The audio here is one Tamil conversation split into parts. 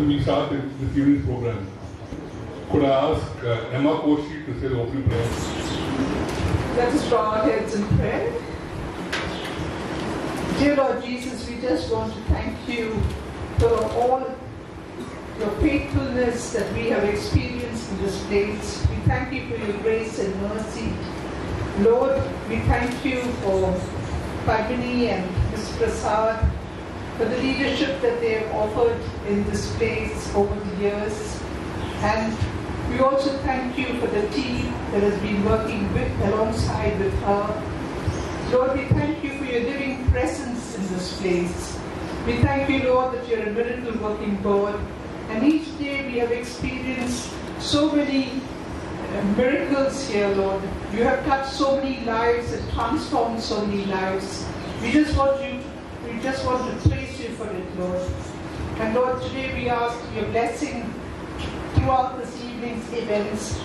we start this evening's program, could I ask Emma Koshi to say the opening prayer? Let us bow our heads in prayer. Dear Lord Jesus, we just want to thank you for all your faithfulness that we have experienced in this place. We thank you for your grace and mercy. Lord, we thank you for Padmini and Ms. Prasad, for the leadership that they have offered in this place over the years. And we also thank you for the team that has been working alongside with her. Lord, we thank you for your living presence in this place. We thank you, Lord, that you're a miracle-working God. And each day we have experienced so many miracles here, Lord. You have touched so many lives and transformed so many lives. We just want to praise you for it, Lord. And Lord, today we ask your blessing throughout this evening's events.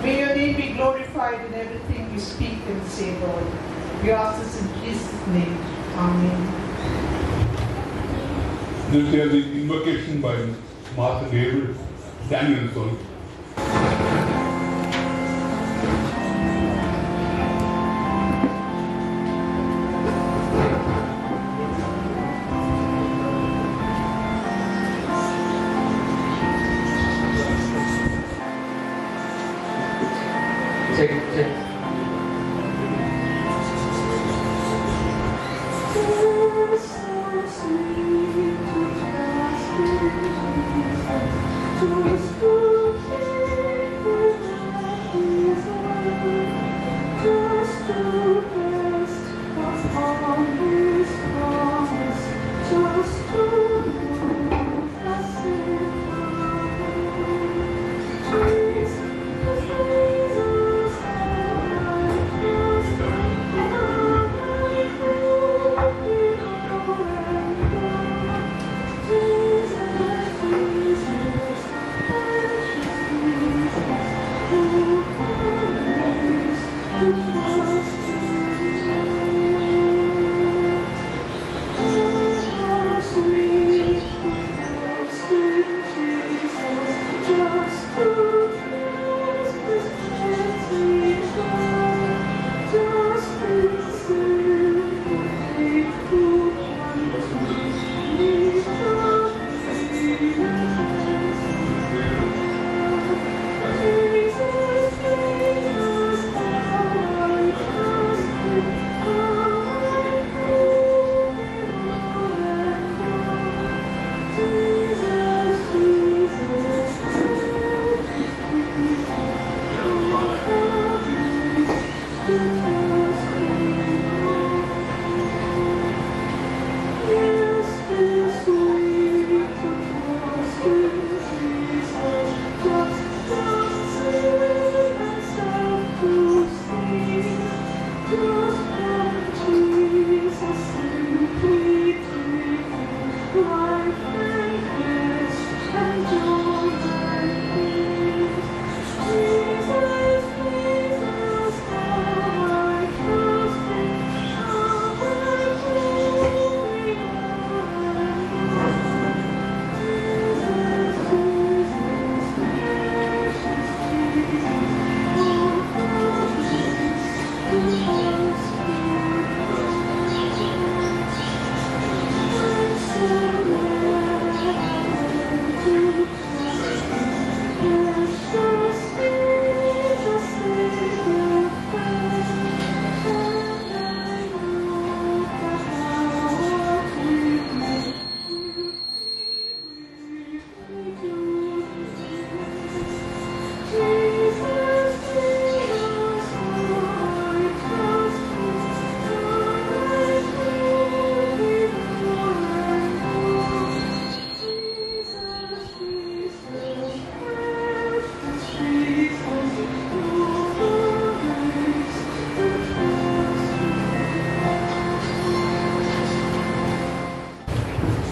May your name be glorified in everything we speak and say, Lord. We ask this in Jesus' name. Amen. This is the invocation by Master David Danielson.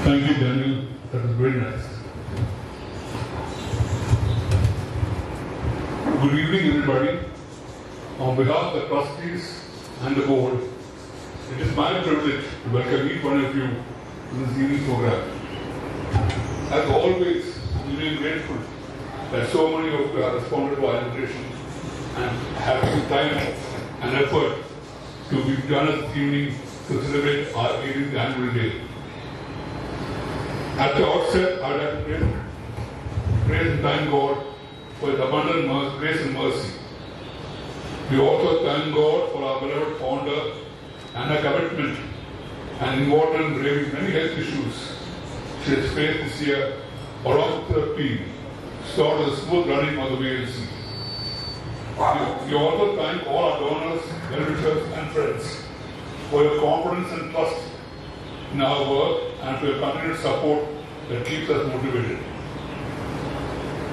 Thank you, Daniel. That was very nice. Good evening, everybody. On behalf of the trustees and the board, it is my privilege to welcome each one of you to this evening's program. As always, really grateful that so many of you have responded to our invitation and have taken time and effort to be done this evening to celebrate our 18th annual day. At the outset, I would like to praise and thank God for His abundant grace and mercy. We also thank God for our beloved founder and her commitment and involvement in braving many health issues she has faced this year, along with her team, so the smooth running of the VLC. We also thank all our donors, well-wishers and friends for your confidence and trust in our work and for your continued support that keeps us motivated.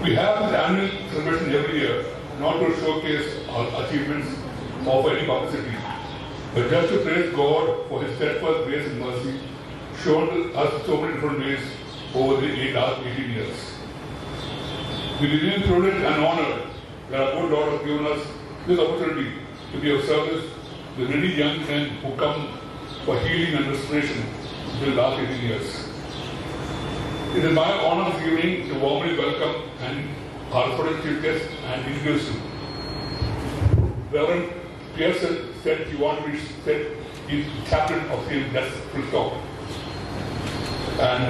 We have this annual celebration every year, not to showcase our achievements or for any publicity, but just to praise God for His steadfast grace and mercy shown to us so many different ways over the last 18 years. We remain privileged and honored that our good Lord has given us this opportunity to be of service to many young men who come for healing and restoration in the last 18 years. It is my honor this evening to warmly welcome our resident chief guest and introduce him. Reverend Pearson said he wanted to be he's chaplain of CMC, that's full stop. And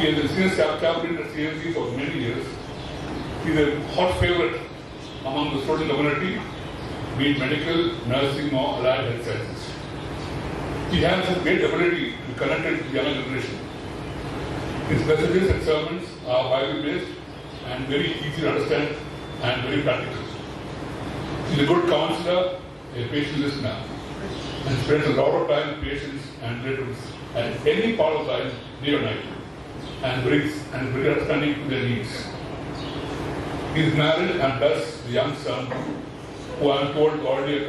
he has been senior chaplain at CMC for many years. He's a hot favorite among the student community, be it medical, nursing, or allied health sciences. He has a great ability to connect with the younger generation. His messages and sermons are Bible-based and very easy to understand and very practical. He's a good counselor, a patient listener, and spends a lot of time with patients and relatives at any part of life, day or night, and very understanding to their needs. He is married and has a young son who I am told is already a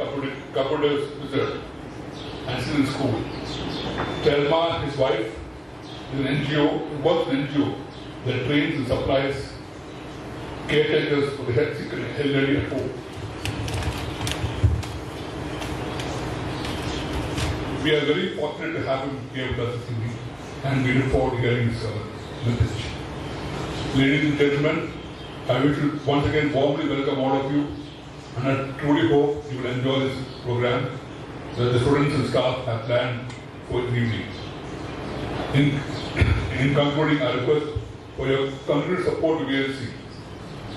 couple days wizard and still in school. Thelma, his wife, is an NGO, works in an NGO that trains and supplies caretakers for the health sick and elderly at home. We are very fortunate to have him here with us this evening, and we look forward to hearing his message. Ladies and gentlemen, I wish to once again warmly welcome all of you, and I truly hope you will enjoy this program that the students and staff have planned for the evening. In concluding, I request for your continued support to VLC.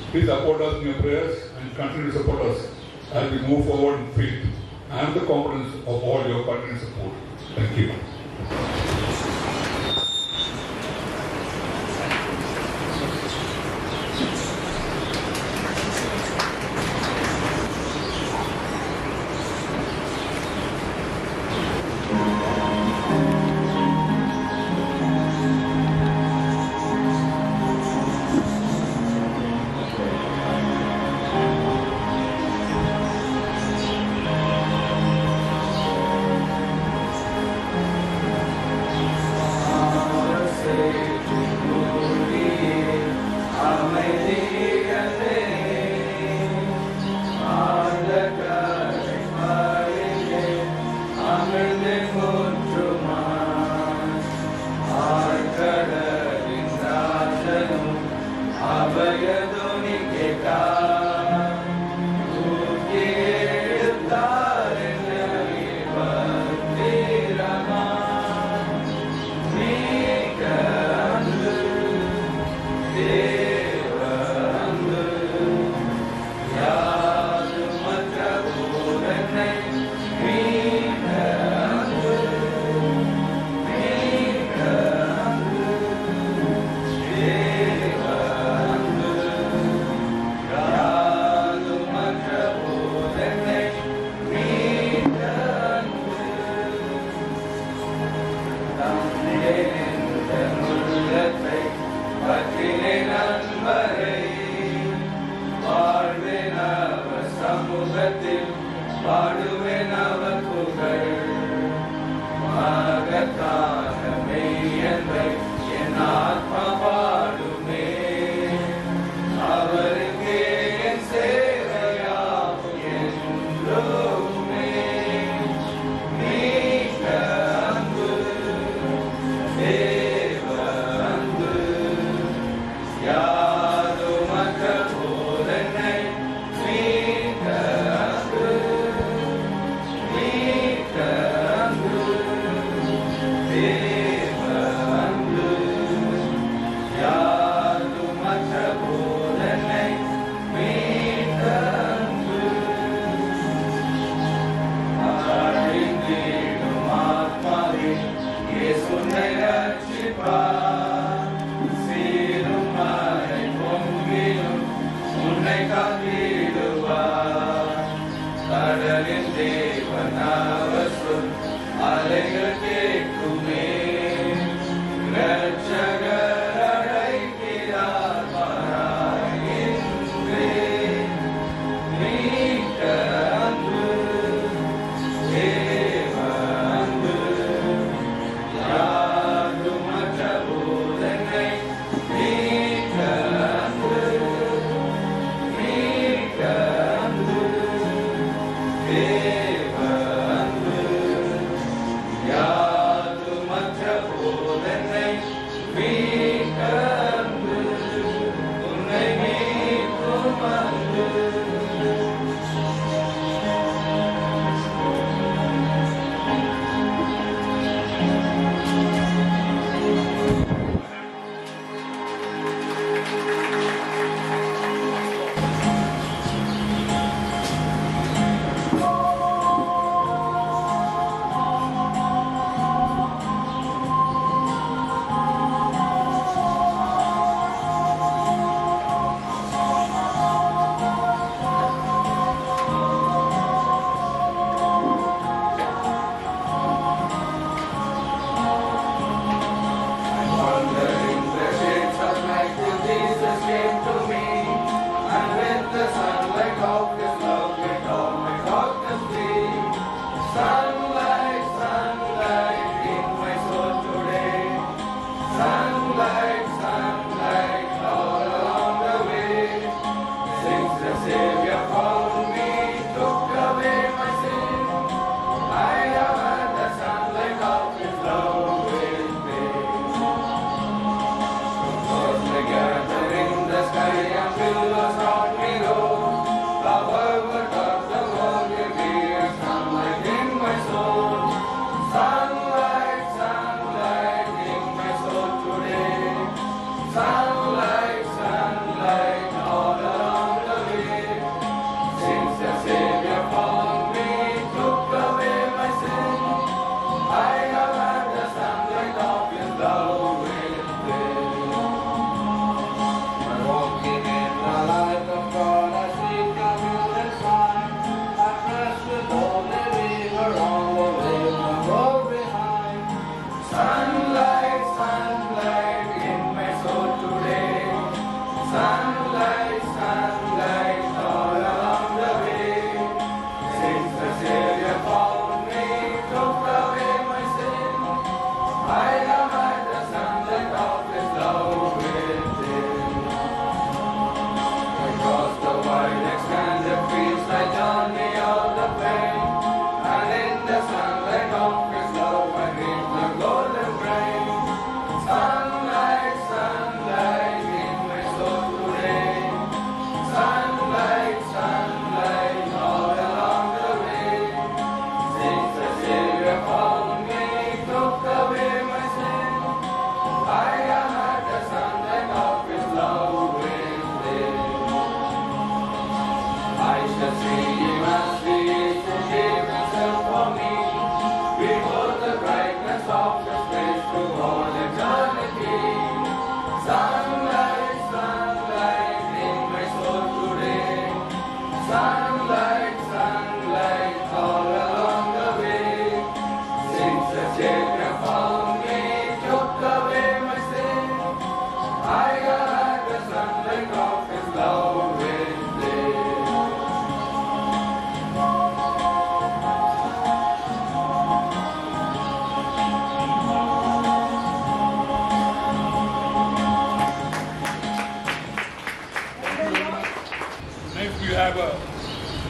Please support us in your prayers and continue to support us as we move forward in faith and the confidence of all your continued support. Thank you.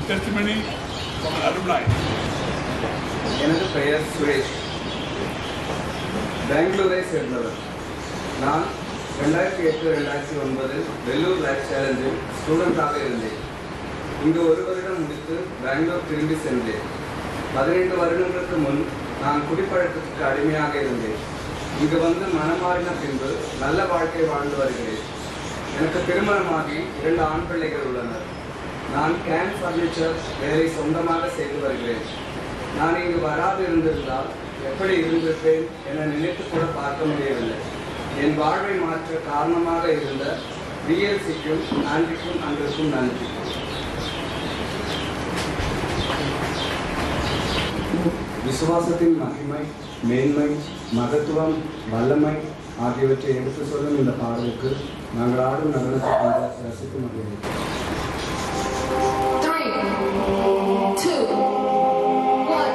testimony from an alumni. எனது பெயர் சுரேஷ். பெங்களூரை சேர்ந்தவர். நான் 2008-2009 வெள்ளூர் லைஃப் சேலஞ்சில் ஸ்டூடெண்டாக இருந்தேன். இங்கு ஒரு வருடம் முடித்து பெங்களூர் திரும்பி சென்றேன். 15 வருடங்களுக்கு முன் நான் குடிப்பழக்கத்துக்கு அடிமையாக இருந்தேன். இங்கு வந்து மனமாறின பின்பு நல்ல வாழ்க்கை வாழ்ந்து வருகிறேன். எனக்கு திருமணமாகி 2 ஆண் பிள்ளைகள் உள்ளனர். நான் கேன் ஃபர்னிச்சர் வேலை சொந்தமாக செய்து வருகிறேன். நான் இங்கு வராது இருந்திருந்தால் எப்படி இருந்திருப்பேன் என நினைத்து கூட பார்க்க முடியவில்லை. என் வாழ்வை மாற்ற காரணமாக இருந்த பிஎல்சிக்கும் ஆண்டிக்கும் அன்றுக்கும் நன்றி. விசுவாசத்தின் மகிமை, மேன்மை, மகத்துவம், வல்லமை ஆகியவற்றை எடுத்து சொல்லும் இந்த பாடலுக்கு நாங்கள் ஆடும் நடனத்தை ரசித்து மகிழ்கிறோம். 3, 2, 1.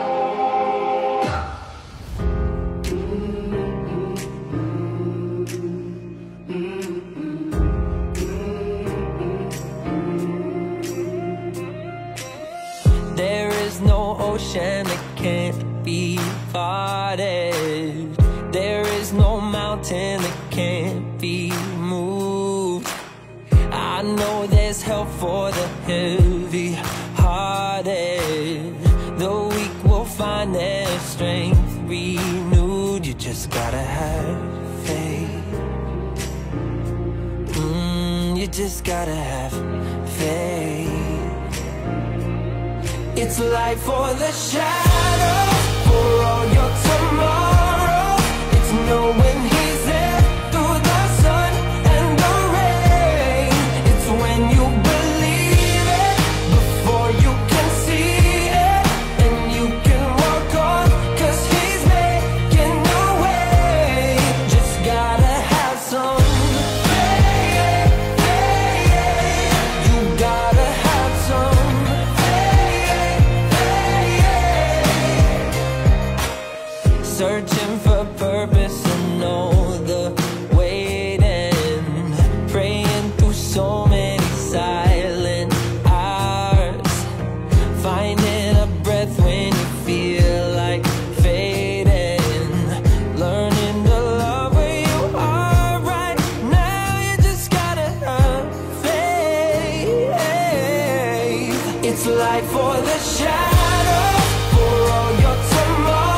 There is no ocean that can't be parted. There is no mountain that can't be moved. I know there's help for the heavy-hearted. The weak will find their strength renewed. You just gotta have faith. You just gotta have faith. It's life for the shadow, for all your tomorrow. It's knowing He's there through the sun and the rain. It's when you believe it before you can see it, and you can walk on, 'cause He's making a way. Just gotta have some faith. You gotta have some searching for purpose and know the waiting, praying through so many silent hours, finding a breath when you feel like fading, learning to love where you are right now. You just gotta have faith. It's life for the shadow, for all your tomorrow.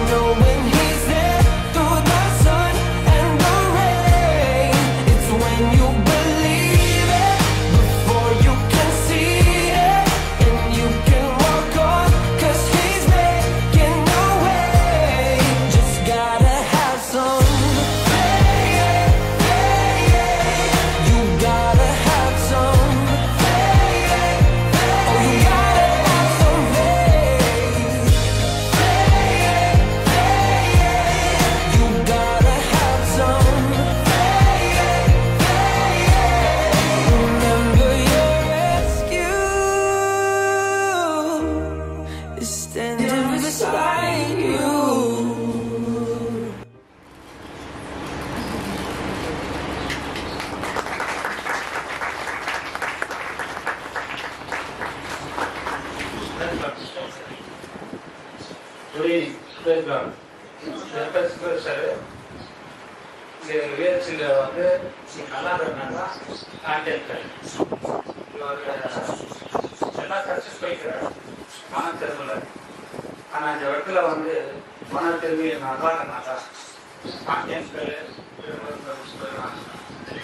Knowing He's there through the sun and the rain. It's when you believe it before you can see it, and you can walk on, 'cause He's making a way. Just gotta have some faith. You gotta have some faith. Oh, you gotta have some faith. You gotta have some faith. Remember your rescue is standing beside you. Good evening. Praise God. இந்த முயற்சியில் வந்து நல்லா இருந்தாங்கன்னா கான்டாக்ட் எல்லா சர்ச்சஸ் போய்க்கிறாரு மன தெருவில். ஆனால் இந்த இடத்துல வந்து மன தெருவி நல்லா இருந்தாக்கா கான்டாக்ட்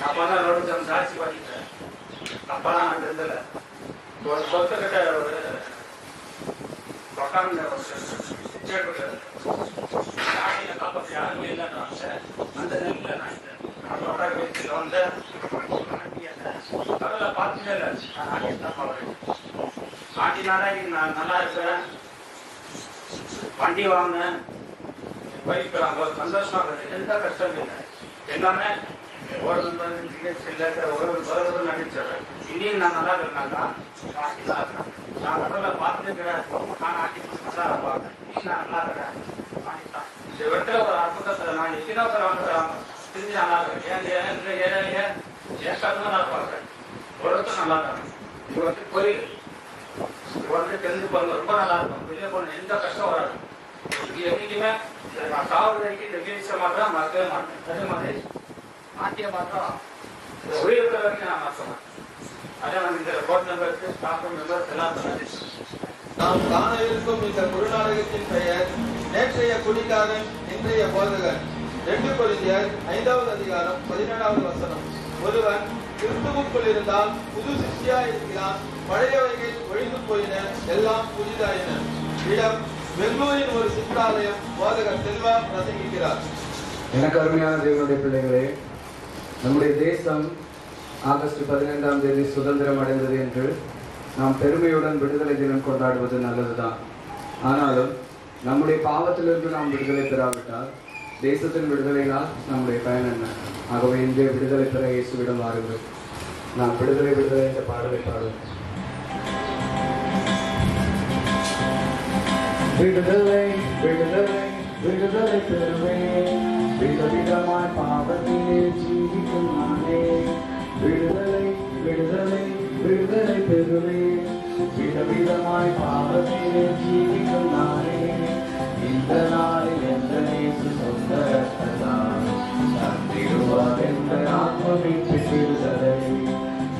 அப்போதான் ரோடு சாட்சி பண்ணிட்டேன். அப்போதான் நான் இருந்தல ஒரு சொத்துக்கிட்ட ஒரு உட்காந்து கேட்டுருக்காரு. காப்பத்து யாருமே இல்லைன்னு அந்த நெல்லில் நான் அதோட வீட்டில் வந்து அதில் பார்த்தீங்க இல்லை ஆட்டினால நான் நல்லா இருக்கிறேன். வண்டி வாங்கினேன், பைக் அங்கே சந்தோஷமாக இருக்குது. எந்த கஷ்டம் இல்லை. எல்லாமே ஒரு நடிச்சிடுறேன். இனியும் நான் நல்லா இருக்கிறேன்னாக்கா ஆட்டி தான் இருக்கிறேன். நான் கடலை பார்த்துருக்கிறேன். நான் ஆட்டி நல்லா பார்க்குறேன். நான் நல்லா இருக்கிறேன். ஆட்டித்தான் இந்த இடத்துல ஒரு அற்புதத்தில் நான் எத்தனை வந்து திரும்பி நல்லா இருக்கேன். ஏன் கருத்து நல்லா பார்க்குறேன். ஒருத்தர் நல்லா இருக்காங்க. இது வந்து புரியுது. இது வந்து தெரிஞ்சு போகிறது ரொம்ப நல்லா இருக்கும். வெளியே போன எந்த கஷ்டம் வராது. என்னைக்குமே நான் சாப்பிட்ற வரைக்கும் இந்த வீழ்ச்சி மாத்திரம் மறக்கவே மாட்டேன். அதே மாதிரி ஆட்டிய மாத்திரம் உயிர் இருக்கிற வரைக்கும் நான் மாற்றேன். அதே மாதிரி இந்த போர்ட் மெம்பர்ஸ், ஸ்டாஃப் மெம்பர்ஸ் எல்லாரும் நாம் காண இருக்கும் இந்த குருநாடகத்தின் பெயர் நேற்றைய குடிகாரன் இன்றைய போதகன். 2 கொரிந்தியர் 5வது அதிகாரம் 17வது வசனம். ஒருவன் கிறிஸ்துவுக்குள் இருந்தால் புது சிஷ்யா இருக்கிறான். பழையவைகள் ஒழிந்து போயின, எல்லாம் புதிதாயின. இடம் பெங்களூரின் ஒரு சிற்றாலயம். போதகர் செல்வா பிரசங்கிக்கிறார். எனக்கு அருமையான தேவனுடைய பிள்ளைகளே, நம்முடைய தேசம் ஆகஸ்ட் 15ஆம் தேதி சுதந்திரம் அடைந்தது என்று நாம் பெருமையுடன் விடுதலை தினம் கொண்டாடுவது நல்லதுதான். ஆனாலும் நம்முடைய பாவத்திலிருந்து நாம் விடுதலை பெறாவிட்டால் தேசத்தின் விடுதலையினால் நம்முடைய பயன் என்ன? ஆகவே இந்திய விடுதலை பெற இயேசுவிடம் வாருங்கள். நாம் விடுதலை விடுதலை என்ற பாடலை பாடுவோம். விடுதலை விடுதலை விடுதலை பெறுவேன், விதவிதமாய் பாவத்திலே ஜீவிக்கும் நானே. விடுதலை விடுதலை விடுதலை பெறுவேன், விதவிதமாய் பாவத்திலே ஜீவிக்கும் நானே. இந்த நாளில் எந்த நேசு சொந்த ரத்தத்தால் தந்திடுவார் என்ற ஆத்மீட்சி விடுதலை.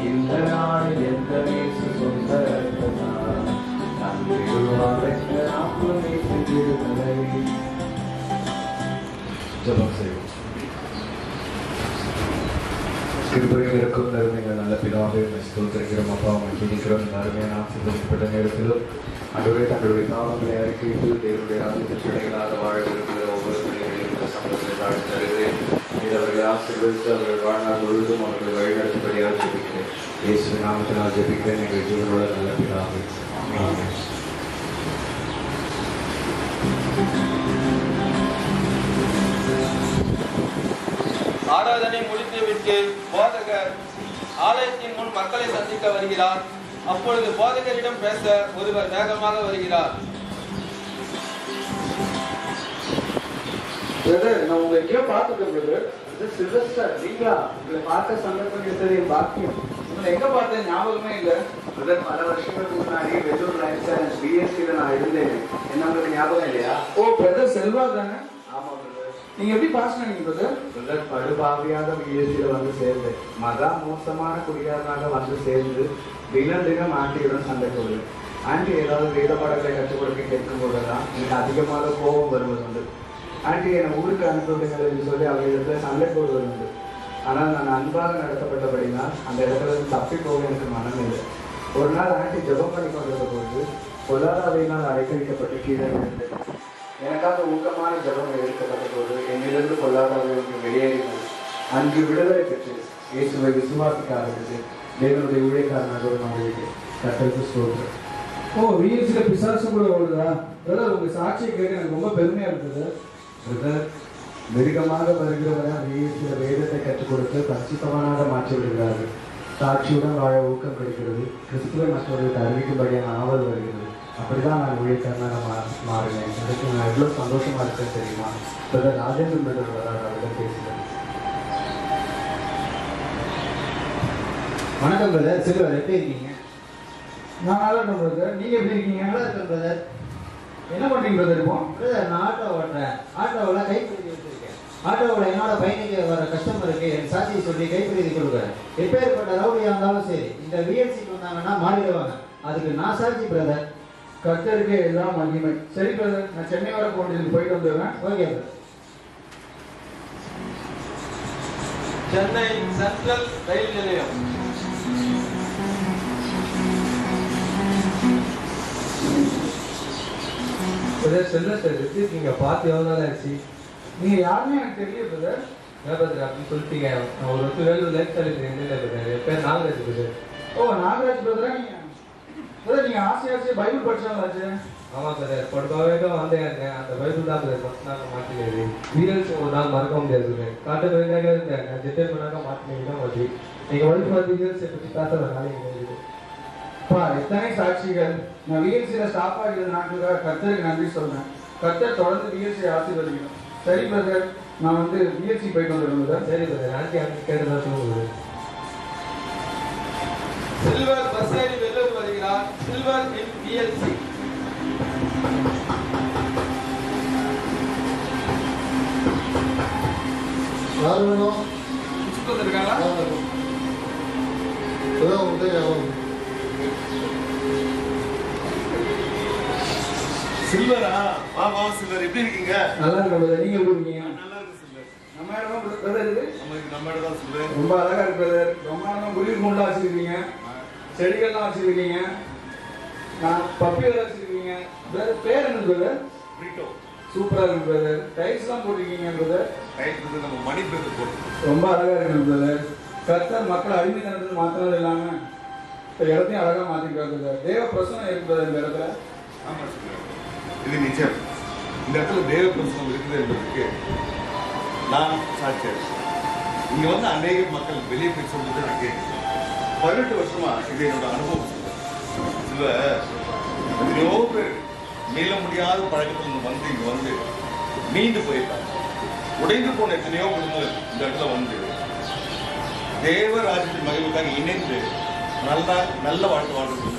இந்த நாளில் எந்த நேசு சொந்த ரத்தத்தால் தந்திடுவார் என்ற ஆத்மீட்சி விடுதலை. ஜெபம் செய்வோம். கிருபையில் இருக்கும் நறுமைகள் நல்ல பிதாவே ஸ்தோத்திரிக்கிறோம். அப்பா உங்களை துதிக்கிறோம். இந்த அருமையான ஆசீர்வதிக்கப்பட்ட நேரத்திலும் அன்றுவரே தங்களுடைய பாவங்களை அறிக்கையிட்டு தேவனுடைய ராஜ்யத்தில் பிள்ளைகளாக வாழ விரும்புகிற ஒவ்வொரு பிள்ளைகளையும் சம்பளத்தை தாழ்த்தி தருகிறேன். இது அவர்களை ஆசீர்வதித்து அவர்கள் வாழ்நாள் முழுவதும் அவர்களை வழிநடத்தும்படியாக ஜெபிக்கிறேன். இயேசுவின் நாமத்தினால் ஜெபிக்கிறேன் எங்கள் ஜீவனோட நல்ல பிதாவே. ஆமென். ஆராதனை முடித்துவிட்டு போதகர் ஆலயத்தின் முன் மக்களை சந்திக்க வருகிறார். அப்பொழுது போதகரிடம் பேச ஒருவர் வேகமாக வருகிறார். நான் உங்களை எங்கேயோ பார்த்துட்டேன். சில்வஸ்டர் நீங்களா? உங்களை பார்க்க சந்தர்ப்பம் கிடைத்தது என் பாக்கியம். உங்களை எங்க பார்த்தேன் ஞாபகமே இல்லை. பல வருஷங்களுக்கு முன்னாடி வெள்ளூர் லைஃப் சயின்ஸ் பிஎஸ்சியில நான் இருந்தேன். என்ன உங்களுக்கு ஞாபகம் இல்லையா? ஓ பிரதர் செல்வா தானே? ஆமா பிரதர். நீங்க எப்படி பாஸ் பண்ணீங்க பிரதர்? பிரதர் படுபாவியாக பிஎஸ்சியில வந்து சேர்ந்தேன். மகா மோசமான குடிகாரனாக வந்து சேர்ந்து தினம் தினம் ஆண்டியுடன் சண்டை போடுவேன். ஆண்டி ஏதாவது வேத பாடங்களை கற்றுக் கொடுக்க கேட்கும் போதுதான் எனக்கு அதிகமாக கோபம் வருவது உண்டு. ஆண்டி என்னை ஊருக்கு அனுப்பிவிடுங்கள் என்று சொல்லி அவர்களிடத்துல சண்டை போடுவது உண்டு. ஆனால் நான் அன்பாக நடத்தப்பட்டபடினால் அந்த இடத்துல இருந்து தப்பி போக எனக்கு மனம் இல்லை. ஒரு நாள் ஆண்டி ஜெபம் பண்ணி கொண்டிருந்த போது பொல்லாதாவையினால் அடைக்கழிக்கப்பட்டு கீழே விழுந்தேன். எனக்காக ஊக்கமான ஜெபம் எடுக்கப்பட்ட போது என்னிலிருந்து பொல்லாதாவை ஒன்று வெளியேறினது. அன்று விடுதலை பெற்று இயேசுவை விசுவாசிக்க ஆரம்பித்து தேவனுடைய ஊழியக்காரனாக மாறிவிட்டேன். கர்த்தருக்கு ஸ்தோத்திரம். ஓ விஎஸ்சியில் பிசாசு கூட ஓடுதா? பிரதர் உங்கள் சாட்சியை கேட்க எனக்கு ரொம்ப பெருமையாக இருக்குது. பிரதர் மிருகமாக வருகிறவரால் விஎஸ்சியில் வேதத்தை கற்றுக் கொடுத்து பரிசுத்தவானாக மாற்றி விடுகிறார்கள். சாட்சியுடன் வாழ ஊக்கம் கிடைக்கிறது. கிறிஸ்துவை மற்றவர்களுக்கு அறிவிக்கும்படியான ஆவல் வருகிறது. அப்படிதான் நான் ஊழியக்காரனாக மாறினேன். இதுக்கு நான் எவ்வளோ சந்தோஷமா இருக்கேன்னு தெரியுமா? பிரதர் ராஜேந்திரன் பிரதர் வராது, அவரிடம் பேசுகிறேன். வணக்கம் பிரதர். சில்வர் எப்படி இருக்கீங்க? நான் நல்லா இருக்கேன் பிரதர். நீங்கள் எப்படி இருக்கீங்க? நல்லா இருக்கேன் பிரதர். என்ன பண்ணுறீங்க பிரதர்? இப்போ பிரதர் நான் ஆட்டோ ஓட்டுறேன். ஆட்டோவில் கைப்பிரதி வச்சுருக்கேன். ஆட்டோவில் என்னோட பயணிக்கு வர கஸ்டமருக்கு என் சாட்சியை சொல்லி கைப்பிரதி கொடுக்குறேன். எப்பேற்பட்ட ரவுடியாக இருந்தாலும் சரி இந்த விஎல்சிக்கு வந்தாங்கன்னா மாறிடுவாங்க. அதுக்கு நான் சாட்சி பிரதர். கர்த்தருக்கு எல்லாம் மகிமை. சரி பிரதர், நான் சென்னை வர போட்டு போயிட்டு வந்துடுறேன். Okay brother. Chennai Central rail நிலையம். செல்வஸ்டர் எப்படி இருக்கீங்க? பார்த்து எவ்வளோ நாள் ஆச்சு? நீங்கள் யாருமே எனக்கு தெரியல பிரதர். ஏன் பிரதர் அப்படின்னு சொல்லிட்டீங்க? நான் ஒரு வருஷம் வேலை லைஃப் ஸ்டைல் பிரதர். என் பேர் நாகராஜ் பிரதர். ஓ நாகராஜ் பிரதரா? நீங்கள் பிரதர் நீங்கள் ஆசையாச்சு பைபிள் படிச்சாங்களாச்சு? ஆமாம் பிரதர். படுப்பாவேட்டும் வந்தேன். அந்த பைபிள் தான் பிரதர் ஃபஸ்ட் நாள் மாற்றினது. வீரல்ஸ் ஒரு நாள் மறக்க முடியாது பிரதர். காட்டு வேண்டாக இருந்தேன். நான் ஜெட்டே பண்ணாக்க மாற்றினீங்க தான் மாற்றி. நீங்கள் ஒய்ஃப் வந்து வீரல்ஸை பற்றி பேசுகிற நாளைக்கு எத்தனை சாட்சிகள். நான் விஎல்சியில் ஸ்டாஃபாக இருந்த நாட்களுக்காக கர்த்தருக்கு நன்றி சொல்றேன். கர்த்தர் தொடர்ந்து விஎல்சி ஆசீர்வதிக்கணும். சரி பிரதர், நான் வந்து விஎல்சி போயிட்டு வந்துடுறேன் பிரதர். சரி பிரதர். ஆண்டி கேட்டதான் சொல்லுங்க. சில்வர் பஸ் ஏறி வெள்ளூர் வருகிறார். Silver in VLC. யார் வேணும்? இருக்காங்களா? சில்வரா? வா சில்வர், எப்படி இருக்கீங்க? நல்லா இருக்கு பிரதர். நீங்க எப்படி இருக்கீங்க? நல்லா இருக்கு சில்வர். நம்ம இடம் பிரதர் இது நம்ம இடம் தான் சில்வர். ரொம்ப அழகா இருக்கு பிரதர். ரொம்ப அழகா குளிர் கொண்டா வச்சிருக்கீங்க. செடிகள்லாம் வச்சிருக்கீங்க. நான் பப்பி வேலை வச்சிருக்கீங்க. பிரதர் பேர் என்ன பிரதர்? பிரிட்டோ. சூப்பரா இருக்கு பிரதர். டைல்ஸ்லாம் போட்டிருக்கீங்க பிரதர். டைல்ஸ் வந்து நம்ம மணி பிரதர் போட்டு ரொம்ப அழகா இருக்கு பிரதர். கர்த்தர் மக்கள் அடிமைத்தனத்தில் மாத்திரம் இல்லாம இப்போ இடத்தையும் அழகா மாத்திருக்காரு பிரதர். தேவ பிரசனம் இருக்கு பிரதர் இந்த இடத்துல. ஆமா சில்வர். இது நிச்சயம். இந்த இடத்துல தேவ பிரசனம் இருக்குது என்பதற்கு நான் சாட்சியா இருக்கேன். இங்க வந்து அநேக மக்கள் வெளியே போய் சொல்றது நான் கேட்கிறேன். 18 வருஷமா இது என்னோட அனுபவம். சில எத்தனையோ பேர் மீள முடியாத பழக்கத்தில் வந்து இங்க வந்து மீண்டு போயிருக்காங்க. உடைந்து போன எத்தனையோ குடும்பங்கள் இந்த இடத்துல வந்து தேவராஜ்யத்தின் மகிழ்வுக்காக இணைந்து நல்ல வாழ்க்கை வாழ்றது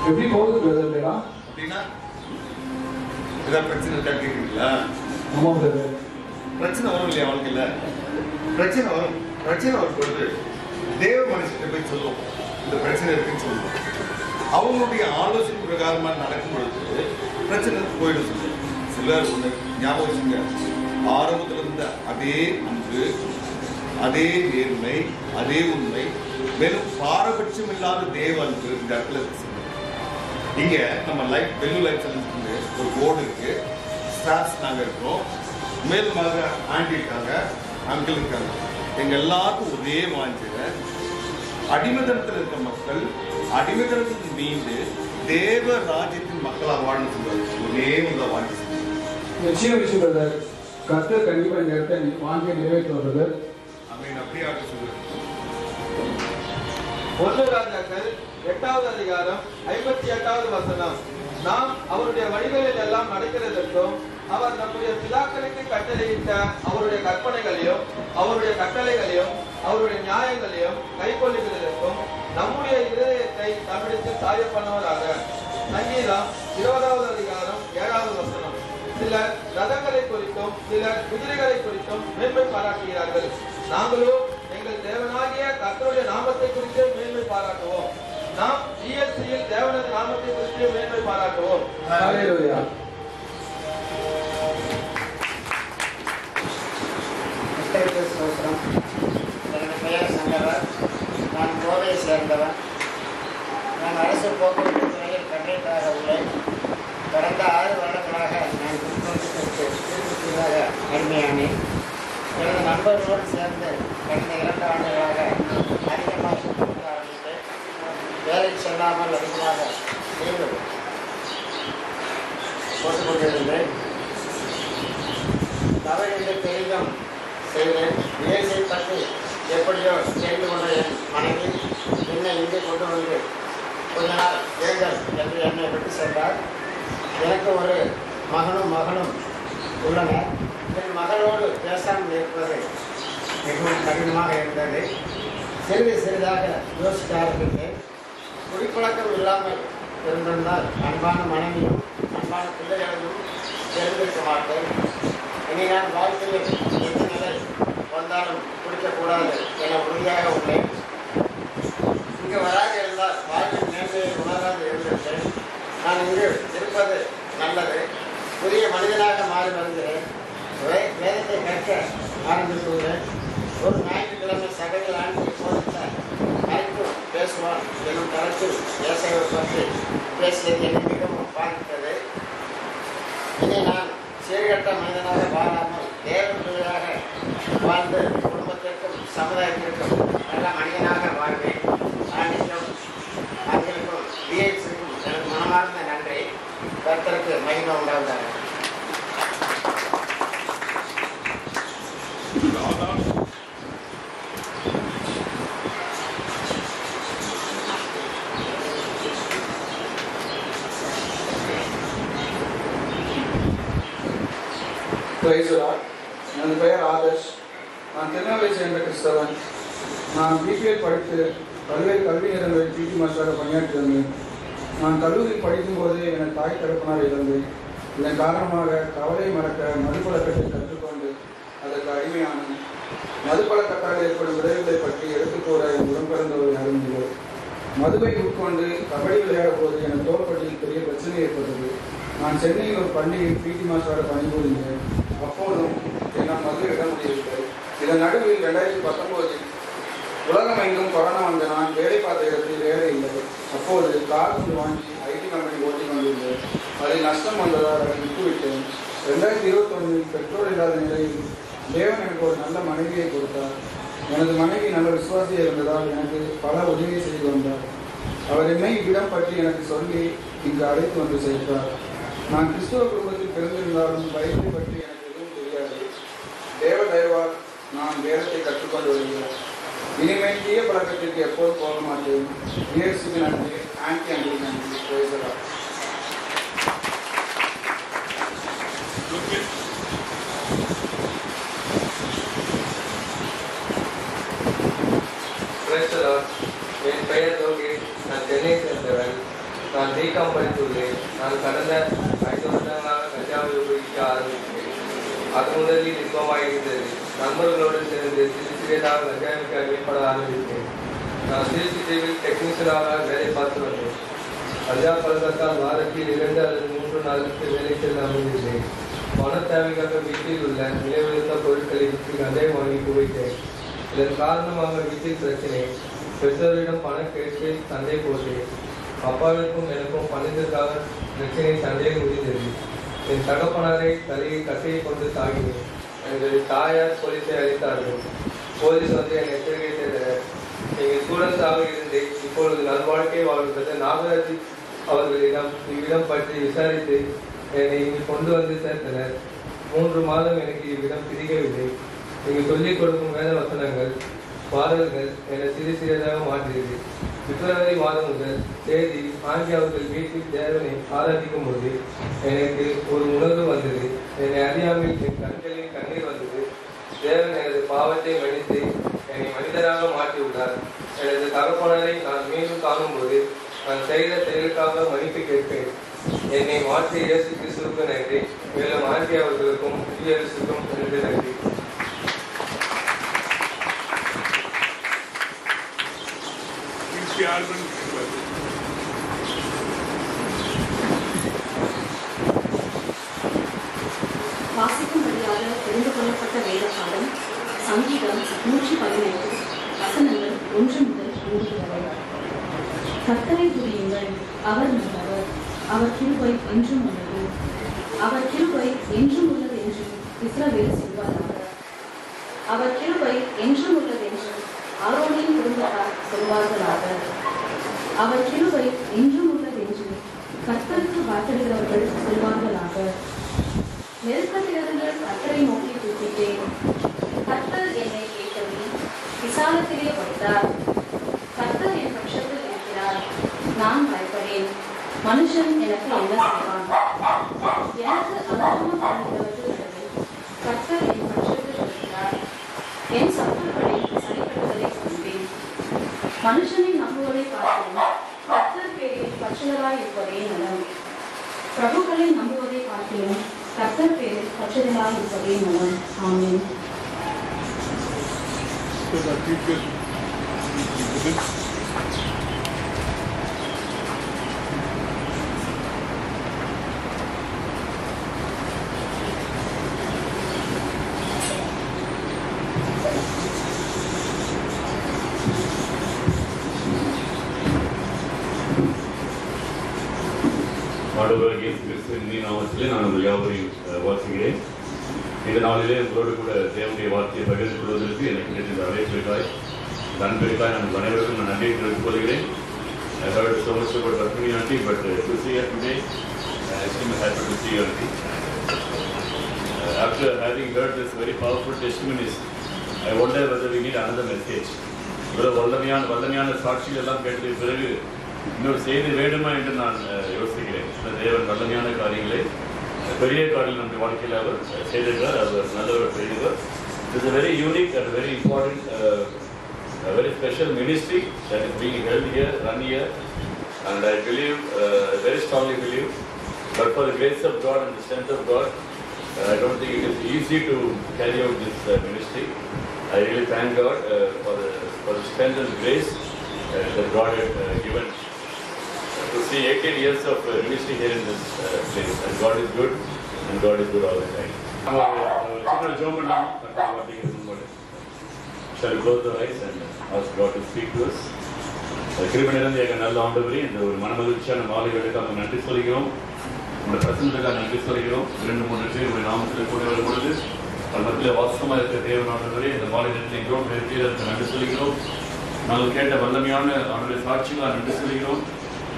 எப்படி போகுது அப்படின்னா ஏதாவது பிரச்சனை இருக்கா கேட்குறீங்களா? ஆமாம் பிரதர். பிரச்சனை வரும் இல்லையா வாழ்க்கையில? பிரச்சனை வரும் பொழுது தேவ மனுஷத்தை போய் சொல்லுவோம், இந்த பிரச்சனை இருக்குன்னு சொல்லுவோம். அவங்களுடைய ஆலோசனை பிரகாரமா நடக்கும் பொழுது பிரச்சனை போயிடும். சிலர் ஒண்ணு ஞாபகம் வச்சுங்க, ஆரம்பத்துல இருந்த அதே அன்பு, அதே நேர்மை, அதே உண்மை, மேலும் பாரபட்சம் இல்லாத தேவ அன்பு இந்த இடத்துல இருக்கு. இங்க நம்ம லைஃப் வெல்லு லைஃப் ஒரு போர்டு இருக்கு, ஸ்டாஃப்ஸ் நாங்க இருக்கோம், மேலுமாக ஆண்டி இருக்காங்க, அங்கிள் இருக்காங்க. எங்க எல்லாருக்கும் ஒரே வாஞ்சில அடிமைத்தனத்தில் இருக்க மக்கள் அடிமைத்தனத்துக்கு மீண்டு தேவ ராஜ்யத்தின் மக்களாக வாழணும் சொல்றாரு. ஒரே ஒரு வாஞ்சி. நிச்சயம் விஷயம் பிரதர், கர்த்தர் கண்டிப்பா இந்த இடத்தை வாங்கிய நிறைவேற்றுவார் பிரதர். அப்படியே சொல்லுங்க. 1 ராஜாக்கள் 8வது அதிகாரம் 58வது வசனம். நாம் அவருடைய வழிகளில் எல்லாம் நடக்கிறதற்கும் அவர் நம்முடைய பிதாக்களுக்கு கட்டளையிட்ட அவருடைய கற்பனைகளையும் அவருடைய கட்டளைகளையும் அவருடைய நியாயங்களையும் கைக்கொள்ளுகிறதற்கும் நம்முடைய இருதயத்தை தமிழித்து சாய பண்ணுவதாக. சங்கீதம் 20வது அதிகாரம் 7வது வசனம். சிலர் ரதங்களை குறித்தும் சிலர் குதிரைகளை குறித்தும் மேன்மை பாராட்டுகிறார்கள். நாங்களும் எங்கள் தேவனாகிய கர்த்தருடைய நாமத்தை குறித்து மேன்மை பாராட்டுவோம். நாம் ELCயில் தேவனது நாமத்தை குறித்து மேன்மை பாராட்டுவோம். ஹல்லேலூயா. எனது பெயர் சங்கரர். நான் கோவையை சேர்ந்தவன். நான் அரசு போக்குவரத்து துறையில் கண்டக்டராக உள்ளேன். கடந்த 6 வருடங்களாக நான் திருப்பதியாக அடிமையானேன். எனது நண்பர்களோடு சேர்ந்து கடந்த 2 ஆண்டுகளாக அதிகமாக சுற்றுலா ஆரம்பித்தேன். வேலைக்கு செல்லாமல் அதிகமாக லீவு போட்டுக்கொண்டிருந்தேன். தவறு என்று பெரிதும் செய்தேன். இயேசை பற்றி எப்படியோ தெரிந்து கொண்ட என் மனைவி என்னை இங்கே கொண்டு வந்து கொஞ்ச நாள் தேர்தல் என்று என்னை விட்டு சென்றார். எனக்கு ஒரு மகனும் உள்ளனர். என் மகளோடு பேசாமல் இருப்பது மிகவும் கடினமாக இருந்தது. சிறிதாக யோசிக்க ஆரம்பித்தேன். குடிப்பழக்கம் இல்லாமல் இருந்திருந்தால் அன்பான மனைவியும் அன்பான பிள்ளைகளையும் தெரிந்திருக்க மாட்டேன். இனி நான் வாழ்க்கையில் எந்த நிலை வந்தாலும் குடிக்கக்கூடாது என உறுதியாக உள்ளேன். இங்கு வராது இருந்தால் வாழ்வின் மேன்மையை உணராது இருந்திருக்கேன். நான் இங்கு இருப்பது நல்லது. புதிய மனிதனாக மாறி வருகிறேன். வேதத்தை கற்க ஆரம்பித்துள்ளேன். ஒரு ஞாயிற்றுக்கிழமை சபையில் ஆண்டு போதித்த மறைத்து பேசுவான் என்னும் தரத்தில் இயேசுவை பற்றி பேசியது என்னை மிகவும் பாதித்தது. இனி நான் சீர்கட்ட மனிதனாக வாழாமல் தேவ பிள்ளையாக வாழ்ந்து குடும்பத்திற்கும் சமுதாயத்திற்கும் நல்ல மனிதனாக வாழ்வேன். ஆண்டிக்கும் அவர்களுக்கும் DHCக்கும் எனக்கு மனமார்ந்த நன்றி. கர்த்தருக்கு மகிமை உண்டாவதாக. எனது பெயர் ஆதர்ஷ். நான் திருநெல்வேலியை சேர்ந்த கிறிஸ்தவன். நான் BPL படித்து பல்வேறு கல்வி நிறுவனங்களில் PT மாஸ்டராக பணியாற்றி வந்தேன். நான் கல்லூரியில் படிக்கும்போதே எனது தாய் தகப்பனார் இழந்தேன். இதன் காரணமாக கவலை மறக்க மதுப்பழக்கத்தை கற்றுக்கொண்டு அதற்கு அடிமையானேன். மதுப்பழக்கத்தால் ஏற்படும் விளைவுகளை பற்றி எடுத்துக்கூற என் உடன்பிறந்தவரை அறிந்தது. மதுவை உட்கொண்டு கபடி விளையாடும் போது என் தோள்பட்டியில் பெரிய பிரச்சனை ஏற்பட்டது. நான் சென்னையில் ஒரு பள்ளியில் PT மாஸ்டராக பணிபுரிந்தேன். அப்போதும் என்னால் மது இட முடியவில்லை. இதன் நடுவில் 2019 உலகம் எங்கும் கொரோனா வந்த நான் வேலை பார்த்த இடத்தில் வேலை இல்லை. அப்போது கார் ஒன்று வாங்கி IT கம்பெனி ஓட்டி கொண்டிருந்தேன். அதில் நஷ்டம் வந்ததால் அதை விட்டுவிட்டேன். 2021 பெட்ரோல் இல்லாத நிலையில் தேவன் எனக்கு ஒரு நல்ல மனைவியை கொடுத்தார். எனது மனைவி நல்ல விசுவாசியாக இருந்ததால் எனக்கு பல உதவி செய்து வந்தார். அவர் என்னை இவ்விடம் பற்றி எனக்கு சொல்லி இங்கு அழைத்து வந்து சேர்த்தார். நான் கிறிஸ்துவ குடும்பத்தில் எனக்கு தெரிந்திருந்தாலும் பைபிளை பற்றி எனக்கு எதுவும் தெரியாது. தேவ தயவால் நான் வேதத்தை கற்றுக்கொண்டு வருகிறேன். இனிமேல் தீய பழக்கத்திற்கு எப்போது போக மாட்டேன். இயேசுக்கு நன்றி. ஆன்டி அங்கிள் நன்றி. பேசலாம். என் பெயர் லோகேஷ். நான் சென்னை சேர்ந்தவன். நான் பிகாம் படித்துள்ளேன். நான் கடந்த 5 வருடங்களாக கஞ்சாவை உபயோகிக்க ஆரம்பித்தேன். அது முதலில் இன்பமாக இருந்தது. நண்பர்களோடு சேர்ந்து சிறிதாக கஞ்சாவுக்கு அடிமைப்பட ஆரம்பித்தேன். நான் சிசிடிவி டெக்னீஷியனாக வேலை பார்த்து வந்தேன். கஞ்சா பழக்கத்தால் வாரத்தில் 2 அல்லது 3 நாளுக்கு வேலை செல்ல அமைந்திருந்தேன். பண தேவைக்காக வீட்டில் உள்ள விலையுயர்ந்த பொருட்களை விற்று கஞ்சாய் வாங்கி குவித்தேன். இதன் காரணமாக வீட்டில் பிரச்சனை. பெற்றோரிடம் பணம் கேட்டு சண்டை போட்டேன். அப்பாவிற்கும் எனக்கும் பணத்திற்காக பிரச்சனை சண்டையை முடிந்தது. என் தகப்பனாரை தலையை கட்டையை கொண்டு தாக்கினேன். எனது தாயார் போலீஸை அழைத்தார்கள். போலீஸ் வந்து என்னை எச்சரிக்கை செய்தனர். நீங்கள் ஸ்டூடெண்ட்ஸாக இருந்து இப்பொழுது நல்வாழ்க்கை வாழ்கிறது நாகராஜ் அவர்களிடம் இவ்விடம் பற்றி விசாரித்து என்னை இங்கு கொண்டு வந்து சேர்த்தனர். 3 மாதம் எனக்கு இவ்விடம் பிடிக்கவில்லை. நீங்கள் சொல்லிக் கொடுக்கும் வேத வசனங்கள் பாடல்கள் என சிறிதாக மாற்றியது. பிப்ரவரி மாதம் முதல் தேதி ஆண்டி அவர்கள் வீட்டில் தேவனை ஆராதிக்கும் போது எனக்கு ஒரு உணர்வு வந்தது. என்னை அறியாமல் என் கண்களில் கண்ணீர் வந்தது. தேவன் எனது பாவத்தை மன்னித்து என்னை மனிதராக மாற்றியுள்ளார். எனது தகப்பனரை நான் மீண்டும் காணும்போது நான் செய்த செயலுக்காக மன்னிப்பு கேட்பேன். என்னை மாற்றி இயேசு கிறிஸ்துவுக்கு நன்றி. மேலும் ஆண்டி அவர்களுக்கும் இயேசுக்கும் நன்றி. வாசிக்கும்படியாக தெரிந்து கொள்ளப்பட்ட வேத பாடம் சங்கீதம் 118 வசனங்கள் 1 முதல் 3 வரை. கர்த்தரை துதியுங்கள், அவர் நல்லவர், அவர் கிருபை என்றும் உள்ளது. அவர் கிருபை என்றும் உள்ளது என்று இஸ்ரவேல் சொல்வாராக. அவர் கிருபை என்றும் உள்ளது என்று ஆரோனின் குடும்பத்தார் சொல்வார்களாக. அவர் கிருபை என்றும் உள்ளது என்று கர்த்தருக்கு வாக்களிக்கிறவர்கள் சொல்வார்களாக. நெருக்கத்திலிருந்து கர்த்தரை நோக்கி கூப்பிட்டேன். கர்த்தர் என்னை கேட்டவி விசாலத்திலே வைத்தார். கர்த்தர் என் பட்சத்தில் இருக்கிறார். நான் பயப்படேன். மனுஷன் எனக்கு என்ன செய்வான்? எனக்கு அனுபவம் பண்ணுகிறவர்கள் கர்த்தர் என் பட்சத்தில் இருக்கிறார். என் சத்துருக்களை சரிப்படுவதை சொன்னேன். மனுஷனை நம்புவதை பார்க்கிறேன். கர்த்தர் பேரில் பற்றுதலாய் இருப்பதே நலம். பிரபுக்களை நம்புவதை பார்க்கிறேன். கர்த்தர் பேரில் பற்றுதலாய் இருப்பதே நலம். ஆமென். ஆண்டவர் இயேசு கிறிஸ்துவின் நாமத்திலே நான் உங்கள் யாவரையும் வாழ்த்துகிறேன். இந்த நாளிலே உங்களோடு கூட தேவனுடைய வார்த்தையை பகிர்ந்து கொள்வதற்கு எனக்கு கிடைத்த அழைப்பிற்காய் நண்பருக்காய் நான் அனைவருக்கும் நான் நன்றியை தெரிவித்துக் கொள்கிறேன். I heard so much about our community, but to see you today, I am happy to see you. After having heard this very powerful testimonies, I wonder whether we need another message. இவ்வளவு வல்லமையான சாட்சிகள் எல்லாம் கேட்டது பிறகு இன்னொரு செய்தி வேண்டுமா என்று நான் யோசிக்கிறேன். தேவன் வல்லமையான காரியங்களை பெரிய காரியங்கள் நம்முடைய வாழ்க்கையில் அவர் செய்திருக்கிறார். அவர் நல்லவர் பெரியவர். It is a very unique and very important, a very special ministry that is being held here, run here, and I believe, very strongly believe, but for the grace of God and the strength of God, I don't think it is easy to carry out this ministry. I really thank God for the strength and grace that God had given to see 18 years of ministry here in this place. And God is good, and God is good all the time. Shall we close the eyes and ask God to speak to us? கிருபை நிறைந்த எங்கள் நல்ல ஆண்டவரே, இந்த ஒரு மனமகிழ்ச்சியான மாலை வேலைக்காக நன்றி சொல்கிறோம். உங்களுடைய பிரசன்னத்துக்காக நன்றி சொல்கிறோம். 2-3 பேர் ஒரு நாமத்தில் கூட வரும் பொழுது மத்தியில் வாசமாக இருக்கிற தேவன் ஆண்டவரே, இந்த மாலை நேரத்தில் எங்களோடு இருக்கிறதற்கு நன்றி சொல்கிறோம். நாங்கள் கேட்ட வல்லமையான அவருடைய சாட்சிகளாக நன்றி சொல்கிறோம்.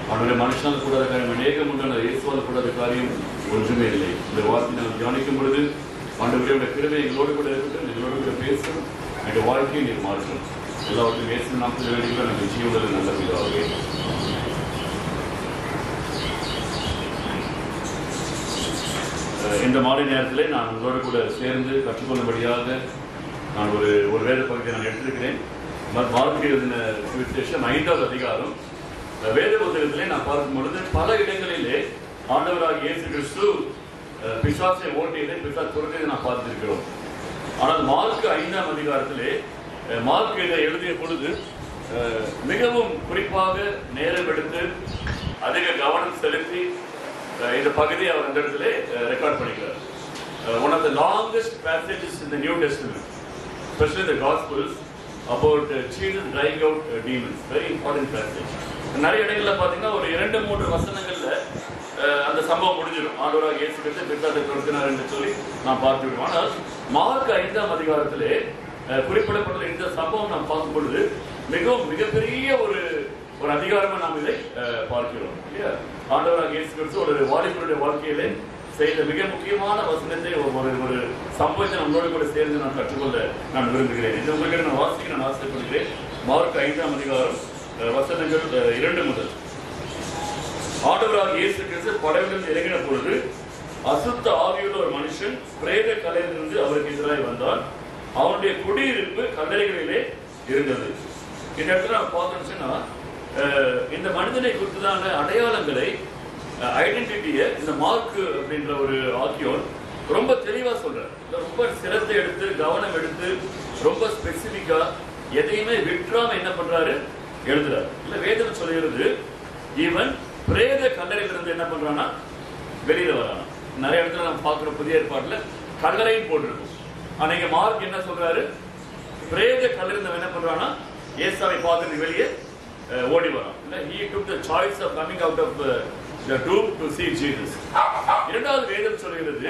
அவனுடைய மனுஷனால் கூடாத காரியம் அநேகம் உண்டான இயேசுவால் கூடாத காரியம் ஒன்றுமே இல்லை. இந்த வார்த்தை நாம் தியானிக்கும் பொழுது ஆண்டவருடைய கிருபை எங்களோடு கூட இருக்கட்டும், எங்களோடு கூட பேசும், எங்களுடைய வாழ்க்கையை நீர் மாற்றும். எல்லாவற்றையும் பேச நாம் வேண்டிய நம்ம ஜீவனில் நல்ல விதமாகவே. இந்த மாலை நேரத்தில் நான் உங்களோடு கூட சேர்ந்து கற்றுக்கொள்ளும்படியாக நான் ஒரு வேத பகுதியை நான் எடுத்திருக்கிறேன். மார்க்கு எழுதின சுவிசேஷம் 5வது அதிகாரம். வேத புத்தகத்திலே நான் பார்க்கும் பொழுது பல இடங்களிலே ஆண்டவராக இயேசு கிறிஸ்து பிசாசை ஓட்டியதை பிசாசு துரத்தியதை நான் பார்த்திருக்கிறோம். ஆனால் மார்க்கு 5ஆம் அதிகாரத்திலே மார்க்கு இதை எழுதிய பொழுது மிகவும் குறிப்பாக நேரம் எடுத்து அதிக கவனம் செலுத்தி இந்த பகுதியை அவர் அந்த இடத்துல ரெக்கார்ட் பண்ணிக்கிறார். One of the longest passages in the New Testament, especially the Gospels, about Jesus driving out demons. Very important passage. நிறைய இடங்கள்ல பாத்தீங்கன்னா ஒரு 2-3 வசனங்கள்ல அந்த சம்பவம் முடிஞ்சிடும். ஆண்டவராக இயேசு கிறிஸ்து பிசாசை துரத்தினார் என்று சொல்லி நான் பார்த்து விடுவோம். ஆனால் மார்க் 5ஆம் அதிகாரத்திலே குறிப்பிடப்பட்ட இந்த சம்பவம் நாம் பார்க்கும் பொழுது மிகப்பெரிய ஒரு அதிகாரமா நாம் இதை பார்க்கிறோம். ஆண்டவராக இயேசு கிறிஸ்து ஒரு வாலிபருடைய வாழ்க்கையிலே செய்த மிக முக்கியமான வசனத்தை ஒரு சம்பவத்தை நம்மளோடு கூட சேர்ந்து நான் கற்றுக்கொள்ள நான் விரும்புகிறேன். இந்த உங்களுக்கு நான் வாசிக்க நான் ஆசைப்படுகிறேன். மார்க் 5ஆம் அதிகாரம் வசனங்கள் 2 முதல். ஆண்டவராக இயேசு கிறிஸ்து படவிலிருந்து இறங்கின பொழுது அசுத்த ஆவியுள்ள ஒரு மனுஷன் பிரேத கலையிலிருந்து அவருக்கு எதிராக வந்தார். அவனுடைய குடியிருப்பு கல்லறைகளிலே இருந்தது. இந்த இடத்துல நான் பார்க்கணும்னா இந்த மனிதனை குறித்ததான அடையாளங்களை ஐடென்டிட்டியை இந்த மார்க் அப்படின்ற ஒரு ஆக்கியோன் ரொம்ப தெளிவா சொல்றார். ரொம்ப சிரத்தை எடுத்து கவனம் எடுத்து ரொம்ப ஸ்பெசிபிக்கா எதையுமே விட்டுறாம என்ன பண்றாரு எழுதுறாரு. இல்ல வேதம் சொல்லுகிறது இவன் பிரேத கல்லறையிலிருந்து என்ன பண்றானா வெளியில வரானா. நிறைய இடத்துல நம்ம பார்க்கிற புதிய ஏற்பாட்டுல கல்லறையும் போட்டிருக்கும். ஆனா இங்க மார்க் என்ன சொல்றாரு, பிரேத கல்லறையிலிருந்து என்ன பண்றானா ஏசாவை பார்த்துட்டு வெளியே ஓடி வரான். He took the choice of coming out of the tomb to see Jesus. இரண்டாவது வேதம் சொல்கிறது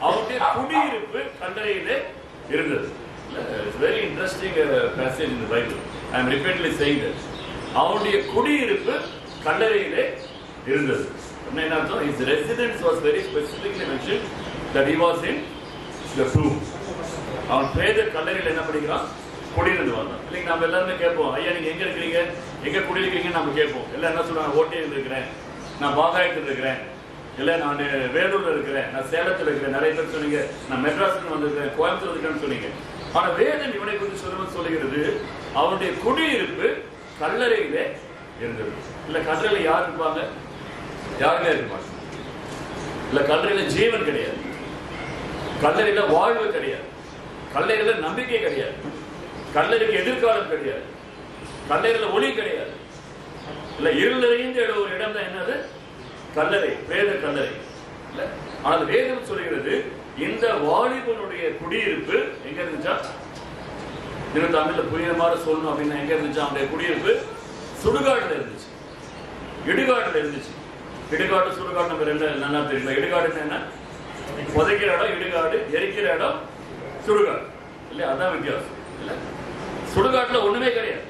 அவனுடைய குடியிருப்பு கல்லறையிலே இருந்தது. It's very interesting passage in the Bible. I am repeatedly saying that. அவனுடைய குடியிருப்பு கல்லறையிலே இருந்தது. என்ன அர்த்தம்? His residence was very specifically mentioned that he was in the tomb. அவன் பிரேத கல்லறையில் என்ன படிக்கிறான், குடியிருந்து வந்தான். இல்லைங்க நம்ம எல்லாருமே கேட்போம், ஐயா நீங்க எங்க இருக்கிறீங்க, எங்க குடியிருக்கீங்கன்னு நம்ம கேட்போம். எல்லாம் என்ன சொல்றாங்க, ஓட்டையில் இருக்கிறேன், நான் பாகாயத்தில் இருக்கிறேன், இல்லை நான் வேலூர்ல இருக்கிறேன், நான் சேலத்தில் இருக்கிறேன். நிறைய பேர் சொன்னீங்க நான் மெட்ராஸ்ல வந்திருக்கேன், கோயம்புத்தூர் இருக்கிறேன்னு சொன்னீங்க. ஆனா வேதம் இவனை குறித்து சொல்லுகிறது அவனுடைய குடியிருப்பு கல்லறையிலே இருந்தது. இல்ல கல்லறையில யார் இருப்பாங்க, யாருமே இருப்பாங்க. இல்ல கல்லறையில ஜீவன் கிடையாது, கல்லறையில வாழ்வு கிடையாது, கல்லறையில நம்பிக்கை கிடையாது, கல்லறைக்கு எதிர்காலம் கிடையாது, கல்லறையில ஒளி கிடையாது. இல்ல இருள் நிறைந்த ஒரு இடம் தான் என்னது, கல்லறை, பிரேத கல்லறை. இல்ல ஆனால் வேதம் சொல்கிறது இந்த வாலிபனுடைய குடியிருப்பு எங்க இருந்துச்சா, இன்னும் தமிழ்ல புரியுற மாதிரி சொல்லணும் அப்படின்னா எங்க இருந்துச்சு, அவனுடைய குடியிருப்பு சுடுகாட்டுல இருந்துச்சு, இடுகாட்டுல இருந்துச்சு. இடுகாட்டு சுடுகாட்டு நம்ம ரெண்டு நல்லா தெரியல. இடுகாடுன்னு என்ன, புதைக்கிற இடம் இடுகாடு, எரிக்கிற இடம் சுடுகாடு. இல்ல அதான் வித்தியாசம். இல்ல சுடுகாட்டுல ஒண்ணுமே கிடையாது,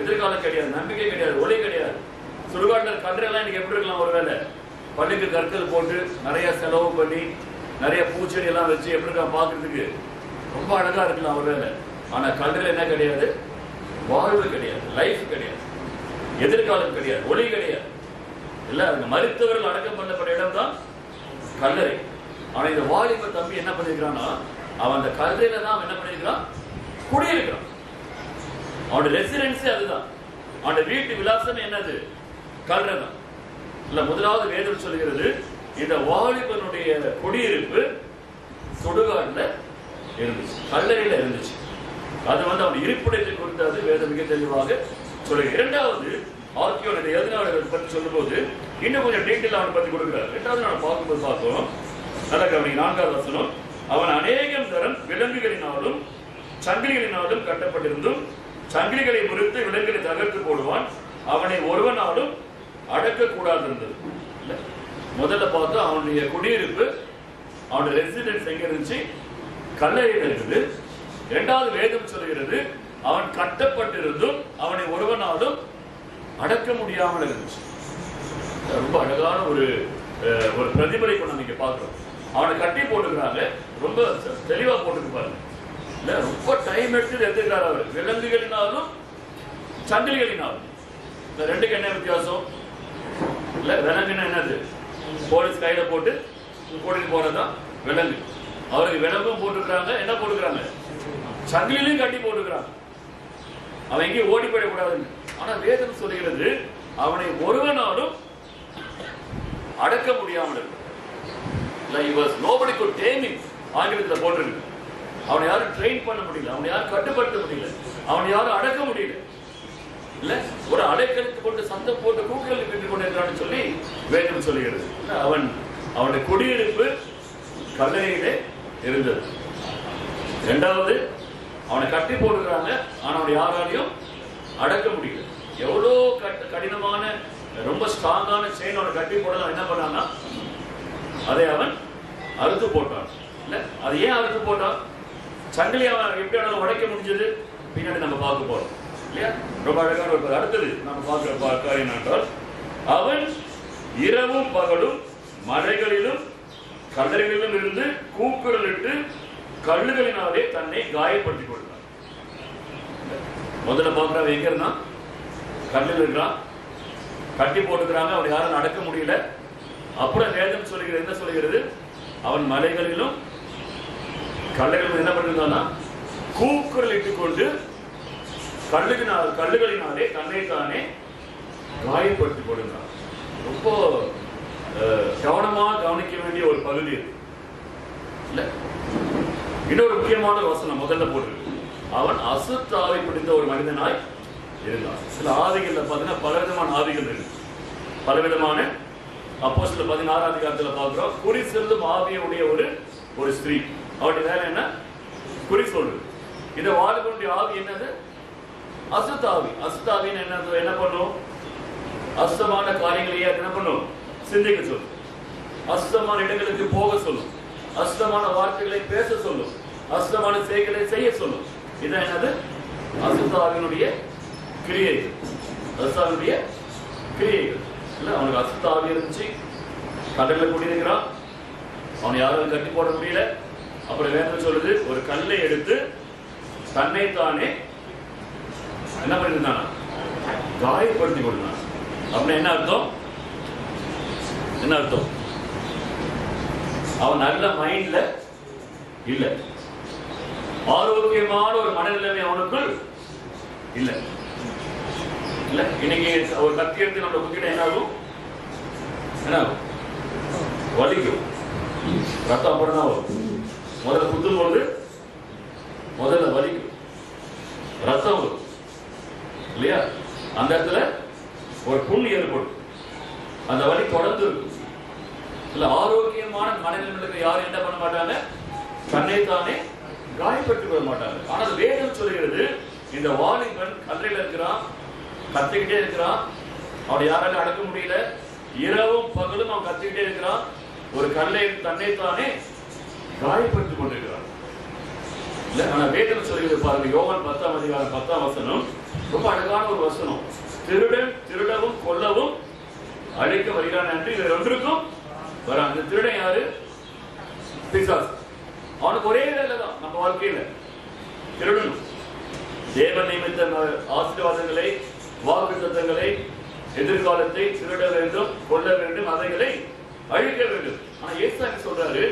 எதிர்காலம் கிடையாது, நம்பிக்கை கிடையாது, ஒளி கிடையாது. சுடுகாட்டுல கன்றெல்லாம் இன்னைக்கு எப்படி இருக்கலாம், ஒருவேளை பள்ளிக்கு கற்கள் போட்டு நிறைய செலவு பண்ணி நிறைய பூச்செடி எல்லாம் வச்சு எப்படி இருக்கலாம், பாக்குறதுக்கு ரொம்ப அழகா இருக்கலாம் ஒருவேளை. ஆனா கல்லறையில என்ன கிடையாது, வாழ்வு கிடையாது, லைஃப் கிடையாது, எதிர்காலம் கிடையாது, ஒளி கிடையாது. இல்ல அந்த மருத்துவர்கள் அடக்கம் பண்ணப்பட்ட இடம் தான் கல்லறை. ஆனா இந்த வாலிப தம்பி என்ன பண்ணிருக்கான்னா, அவன் அந்த கல்லறையில தான் என்ன பண்ணிருக்கான், குடியிருக்கிறான். அவனோட ரெசிடென்சி அதுதான், அவனோட வீட்டு விலாசம் என்னது, கல்லறை தான். இல்ல முதலாவது வேதம் சொல்கிறது இந்த வாலிபனுடைய குடியிருப்பு சுடுகாட்டுல இருந்துச்சு, கல்லறையில இருந்துச்சு. அது அவன் இருப்பிடத்தை குறித்தது வேதம் மிக தெளிவாக சொல்லுங்க. இரண்டாவது ஆர்கியோன் எழுதினவர்கள் பற்றி சொல்லும் போது இன்னும் கொஞ்சம் டீட்டெயில் அவனை பத்தி கொடுக்கிறார். இரண்டாவது நான் பார்க்கும்போது பார்க்கிறோம், நல்ல கவனிங்க, 4வது வசனம். அவன் அநேகம் தரம் விலங்குகளினாலும் சங்கிலிகளினாலும் கட்டப்பட்டிருந்தும் சங்கிலிகளை முறித்து விலங்குகளை தகர்த்து போடுவான், அவனை ஒருவனாலும் அடக்க கூடாது இருந்தது. முதல்ல பார்த்தா அவனுடைய குடியிருப்பு, அவனுடைய ரெசிடென்ஸ் எங்க இருந்துச்சு, கல்லறையில் இருக்குது. இரண்டாவது வேதம் சொல்கிறது அவன் கட்டப்பட்டிருந்தும் அவனை ஒருவனாலும் அடக்க முடியாமல் இருந்துச்சு. ரொம்ப அழகான ஒரு ஒரு பிரதிபலிப்பு நம்ம இங்க பார்க்கிறோம். அவனை கட்டி போட்டுக்கிறாங்க, ரொம்ப தெளிவா போட்டுருப்பாரு. இல்ல ரொம்ப டைம் எடுத்து எடுத்துக்கிறார் அவர். விலங்குகளினாலும் சங்கிலிகளினாலும். இந்த ரெண்டுக்கு என்ன வித்தியாசம்? இல்ல விலங்குன்னா என்னது? போலீஸ் கையில போட்டு கூட்டிட்டு போறதுதான் விலங்கு. அவருக்கு விலங்கும் போட்டுக்கிறாங்க, என்ன போட்டுக்கிறாங்க? சங்கிலிலையும் கட்டி போட்டுக்கிறாங்க. அவன் எங்கேயும் ஓடி போயிடக்கூடாதுன்னு. ஆனா வேதம் சொல்லுகிறது அவனை ஒருவனாலும் அடக்க முடியாமல் இருக்கு. Nobody could tame him. ஆங்கிலத்தில் போட்டிருக்கு. அவனை யாரும் ட்ரெயின் பண்ண முடியல, அவனை யாரும் கட்டுப்படுத்த முடியல, அவனை யாரும் அடக்க முடியல. இல்ல ஒரு அடைக்கலுக்கு கொண்டு சந்தம் போட்டு கூட்டுகளில் விட்டு கொண்டிருக்கிறான்னு சொல்லி வேதம் சொல்லுகிறது. அவனுடைய குடியிருப்பு கல்லறையிலே இருந்தது. இரண்டாவது, அவனை கட்டி போடுகிறாங்க, ஆனா அவனை யாராலையும் அடக்க முடியல. எவ்வளோ கடினமான ரொம்ப ஸ்ட்ராங்கான செயின் அவனை கட்டி போடலாம். என்ன பண்ணான்னா அதை அவன் அறுத்து போட்டான். இல்ல அது ஏன் அறுத்து போட்டான்? சங்கிலி அவன் எப்படி உடைக்க முடிஞ்சது பின்னாடி நம்ம பார்க்க போறோம் இல்லையா? ரொம்ப அழகான ஒரு அடுத்தது நம்ம பார்க்கிற காரியம் என்றால், அவன் இரவும் பகலும் மலைகளிலும் கல்லறைகளிலும் இருந்து கூக்குரலிட்டு கல்லுகளினாலே தன்னை காயப்படுத்திக் கொண்டான். முதல்ல பார்க்கிறவன் எங்க இருந்தான்? கல்லில் இருக்கிறான், கட்டி போட்டுக்கிறாங்க, அவன் யாரும் நடக்க முடியல. அப்புறம் வேதம் சொல்லுகிறது, என்ன சொல்லுகிறது? அவன் மலைகளிலும் கல்லுகளிலும் என்ன பண்ணிருந்தானா கூக்குரல் இட்டுக் கொண்டு கல்லுகளினாலே தன்னை தானே காயப்படுத்திக் கொண்டான். ரொம்ப கவனமா கவனிக்க வேண்டிய ஒரு பகுதி இல்ல. இன்னொரு முக்கியமான வசனம் முதல்ல போட்டிருக்கு. அவன் அசுத்தாவை பிடித்த ஒரு மனிதனாய் இருந்தான். சில ஆவிகள்ல பாத்தீங்கன்னா பலவிதமான ஆவிகள் இருக்கு. பலவிதமான அப்போஸ்தலர் 16ஆம் அதிகாரத்துல பார்க்கிறோம். குறி செல்லும் ஆவியுடைய ஒரு ஸ்திரீ. அவருடைய வேலை என்ன? குறி சொல்றது. இந்த வாலிபனுடைய ஆவி என்னது? அசுத்தாவி. அசுத்தாவின்னு என்ன பண்ணும்? அசுத்தமான காரியங்களையே என்ன பண்ணும்? சிந்திக்க சொல்லும். அசுத்தமான இடங்களுக்கு போக சொல்லும். அசுத்தமான வார்த்தைகளை பேச சொல்லும். அசுத்தமான செயல்களை செய்ய சொல்லும். இதான் என்னது? அசுத்தாவினுடைய கிரியைகள். அசுத்தாவினுடைய கிரியைகள். இல்ல அவனுக்கு அசுத்தாவி இருந்துச்சு, கடல்ல குடியிருக்கிறான், அவனை யாரும் கட்டி போட முடியல. அப்புறம் வேதம் சொல்லுது, ஒரு கல்லை எடுத்து தன்னைத்தானே என்ன பண்ணிருந்தானா காயப்படுத்தி கொண்டான். அப்படின்னா என்ன அர்த்தம்? என்ன அர்த்தம்? அவன் நல்ல மைண்ட்ல இல்ல, ஆரோக்கியமான ஒரு மனநிலைமை அவனுக்குள் இல்ல. இல்ல இன்னைக்கு ஒரு கத்தி எடுத்து நம்ம குத்திட்ட என்ன ஆகும்? என்ன ஆகும்? வலிக்கும், ரத்தம் அப்படிதான் வரும். முதல்ல குத்தும் பொழுது முதல்ல வலிக்கும், ரத்தம் வரும் இல்லையா? அந்த இடத்துல ஒரு புண் ஏற்படும், அந்த வலி தொடர்ந்து இருக்கும். இல்ல ஆரோக்கியமான மனநிலைமைக்கு யாரும் என்ன பண்ண மாட்டாங்க? தன்னைத்தானே காயப்பட்டு கொள்ள மாட்டாங்க. ஆனால் வேதம் சொல்லுகிறது, இந்த வாலிபன் கல்லையில் இருக்கிறான், கத்திக்கிட்டே இருக்கிறான், அவனை யாராலும் அடக்க முடியல. இரவும் பகலும் அவன் கத்திக்கிட்டே இருக்கிறான், ஒரு கல்லை தன்னைத்தானே காயப்பட்டுக் கொண்டிருக்கிறான். இல்ல ஆனா வேதம் சொல்லுகிறது பாருங்க, யோவான் 10ஆம் அதிகாரம் 10ஆம் வசனம் ரொம்ப அழகான ஒரு வசனம். திருடன் திருடவும் கொல்லவும் அழிக்க வருகிறான் என்று இவர் ஒன்றுக்கும் வரான். அந்த திருடன் யாரு? பிசாசு. அவனுக்கு ஒரே வேலை தான் நம்ம வாழ்க்கையில, திருடணும். தேவன் நிமித்த ஆசீர்வாதங்களை, வாக்குத்தத்தங்களை, எதிர்காலத்தை திருட வேண்டும், கொல்ல வேண்டும், அவைகளை அழிக்க வேண்டும். ஆனா ஏசாமி சொல்றாரு,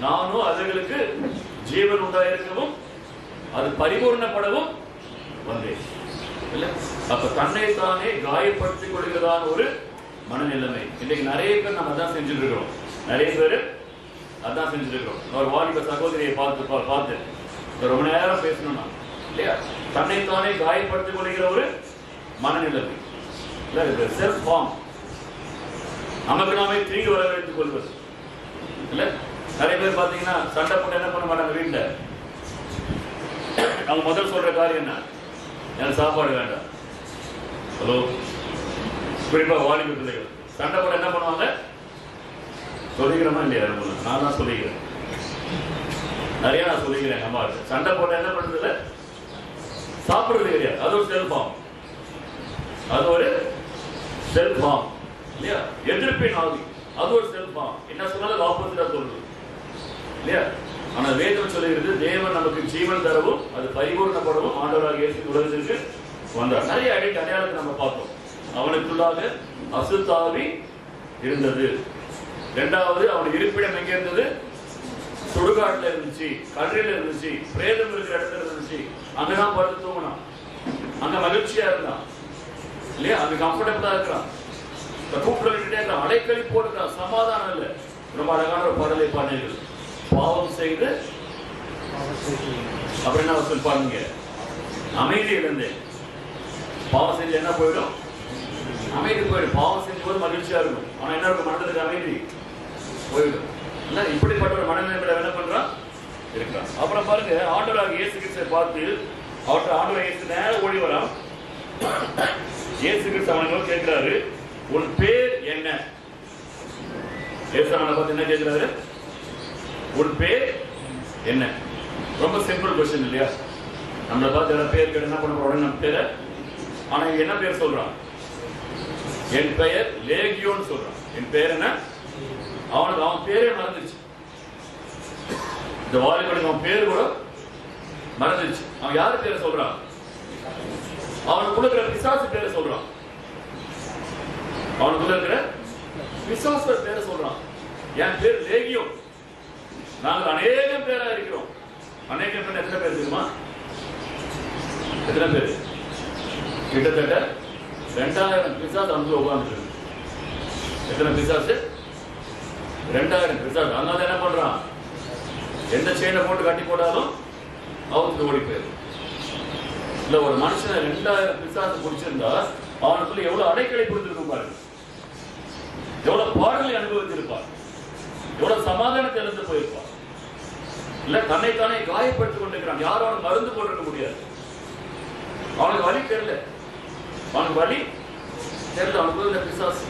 நானும் அவைகளுக்கு ஜீவன் உண்டாயிருக்கவும் அது பரிபூர்ணப்படவும் வந்தேன். இல்ல அப்ப தன்னைத்தானே காயப்படுத்திக் கொள்கிறதான ஒரு மனநிலைமை இன்னைக்கு நிறைய பேர் நம்ம அதான் செஞ்சுட்டு இருக்கிறோம். நிறைய பேர் அதான் செஞ்சுட்டு இருக்கிறோம். ஒரு வாலிப சகோதரியை பார்த்து ரொம்ப நேரம் பேசணும்னா இல்லையா, தன்னைத்தானே காயப்படுத்திக் கொள்கிற ஒரு மனநிலைமை. இல்ல செல்ஃப் ஃபார்ம், நமக்கு நாமே தீங்கு வர வைத்துக் கொள்வது. இல்ல நிறைய பேர் பாத்தீங்கன்னா சண்டை போட்டு என்ன பண்ண மாட்டாங்க வீட்டுல. அவங்க முதல் சொல்ற காரியம் என்ன? எனக்கு சாப்பாடு வேண்டாம். ஹலோ, குறிப்பா வாலிப பிள்ளைகள் சண்டை போட என்ன பண்ணுவாங்க? சொல்லிக்கிறோமா இல்லையா? நான் தான் சொல்லிக்கிறேன், நிறைய நான் சொல்லிக்கிறேன். அம்மா சண்டை போட என்ன பண்றது? சாப்பிடுறது கிடையாது. அது ஒரு செல்ஃபார்ம், அது ஒரு செல்ஃபார்ம். இல்லையா? எதிர்ப்பின் ஆவி, அது ஒரு செல்ஃபா. என்ன சொன்னாலும் ஆப்போசிட்டா சொல்றது இல்லையா? ஆனா வேதம் சொல்லுகிறது தேவன் நமக்கு ஜீவன் தரவும் அது பரிபூர்ணப்படவும் ஆண்டவராக இயேசு உலகத்திற்கு வந்தார். நிறைய அடையாளத்தை நம்ம பார்த்தோம். அவனுக்குள்ளாக அசுத்தாவி இருந்தது. இரண்டாவது, அவன் இருப்பிடம் எங்க இருந்தது? சுடுகாட்டுல இருந்துச்சு, கல்றில இருந்துச்சு, பிரேதம் இருக்கிற இடத்துல இருந்துச்சு. அங்கதான் படுத்து தூங்கினான், அங்க மகிழ்ச்சியா இருந்தான் இல்லையா? அங்க கம்ஃபர்டபுளா இருக்கிறான். கூப்பிட்டு இருக்கிறான், அடைக்கழி போட்டுக்கிறான், சமாதானம் இல்லை. ரொம்ப அழகான ஒரு பாடலை பாடினீர்கள். பாவம் செய்து அப்புறம் என்ன வசூல் பாருங்க, அமைதி இழந்தேன். பாவம் செஞ்சு என்ன போயிடும்? அமைதி போயிடும். பாவம் செஞ்சு போது மகிழ்ச்சியா இருக்கும், ஆனா என்ன இருக்கும்? மனதுக்கு அமைதி போயிடும். இப்படிப்பட்ட ஒரு மனநிலை என்ன பண்றான்? இருக்கான். அப்புறம் பாருங்க, ஆண்டவராக இயேசு கிறிஸ்துவை பார்த்து ஆண்டவராக இயேசு நேரம் ஓடி வரான். இயேசு கிறிஸ்து அவனை கேட்கிறாரு, உன் பேர் என்ன? இயேசு அவனை பார்த்து என்ன கேட்கிறாரு? உன் பேர் என்ன? ரொம்ப சிம்பிள் கொஸ்டின் இல்லையா? நம்மளை பார்த்து பேர் கேட்டு என்ன பண்ண உடனே நம்ம பேரை, ஆனா இங்க என்ன பேர் சொல்றான்? என் பெயர் லேகியோன்னு சொல்றான். என் பேர் என்ன? அவனுக்கு அவன் பேரே மறந்துருச்சு. இந்த வாலிபனுக்கு அவன் பேர் கூட மறந்துருச்சு. அவன் யாரு பேரை சொல்றான்? அவனுக்குள்ள இருக்கிற பிசாசு பேரை சொல்றான். அவனுக்குள்ள இருக்கிற பிசாசு பேரை சொல்றான். என் பேர் லேகியோன். நாங்கள் அநேகம் பேரா இருக்கிறோம். அநேகம் பேர் எத்தனை பேர் தெரியுமா? எத்தனை பேர்? கிட்டத்தட்ட 2000 பிசாசு வந்து உட்கார்ந்து. எத்தனை பிசாசு? 2000 பிசாசு. அதனால என்ன பண்றான்? எந்த செயினை போட்டு கட்டி போட்டாலும் அவருக்கு ஓடி போயிடும். இல்ல ஒரு மனுஷனை 2000 பிசாசு பிடிச்சிருந்தா அவனுக்குள்ள எவ்வளவு அடைக்கலை கொடுத்திருக்கும் பாருங்க, எவ்வளவு பாடலை அனுபவித்திருப்பார், எவ்வளவு சமாதானத்தை இழந்து போயிருப்பார். இல்ல தன்னைத்தானே காயப்படுத்திக் கொண்டிருக்கிறான். யாரும் அவனுக்கு மருந்து போட்டிருக்க முடியாது. அவனுக்கு வலி தெரியல, அவனுக்கு வலி தெரியல. அவனுக்கு பிசாசு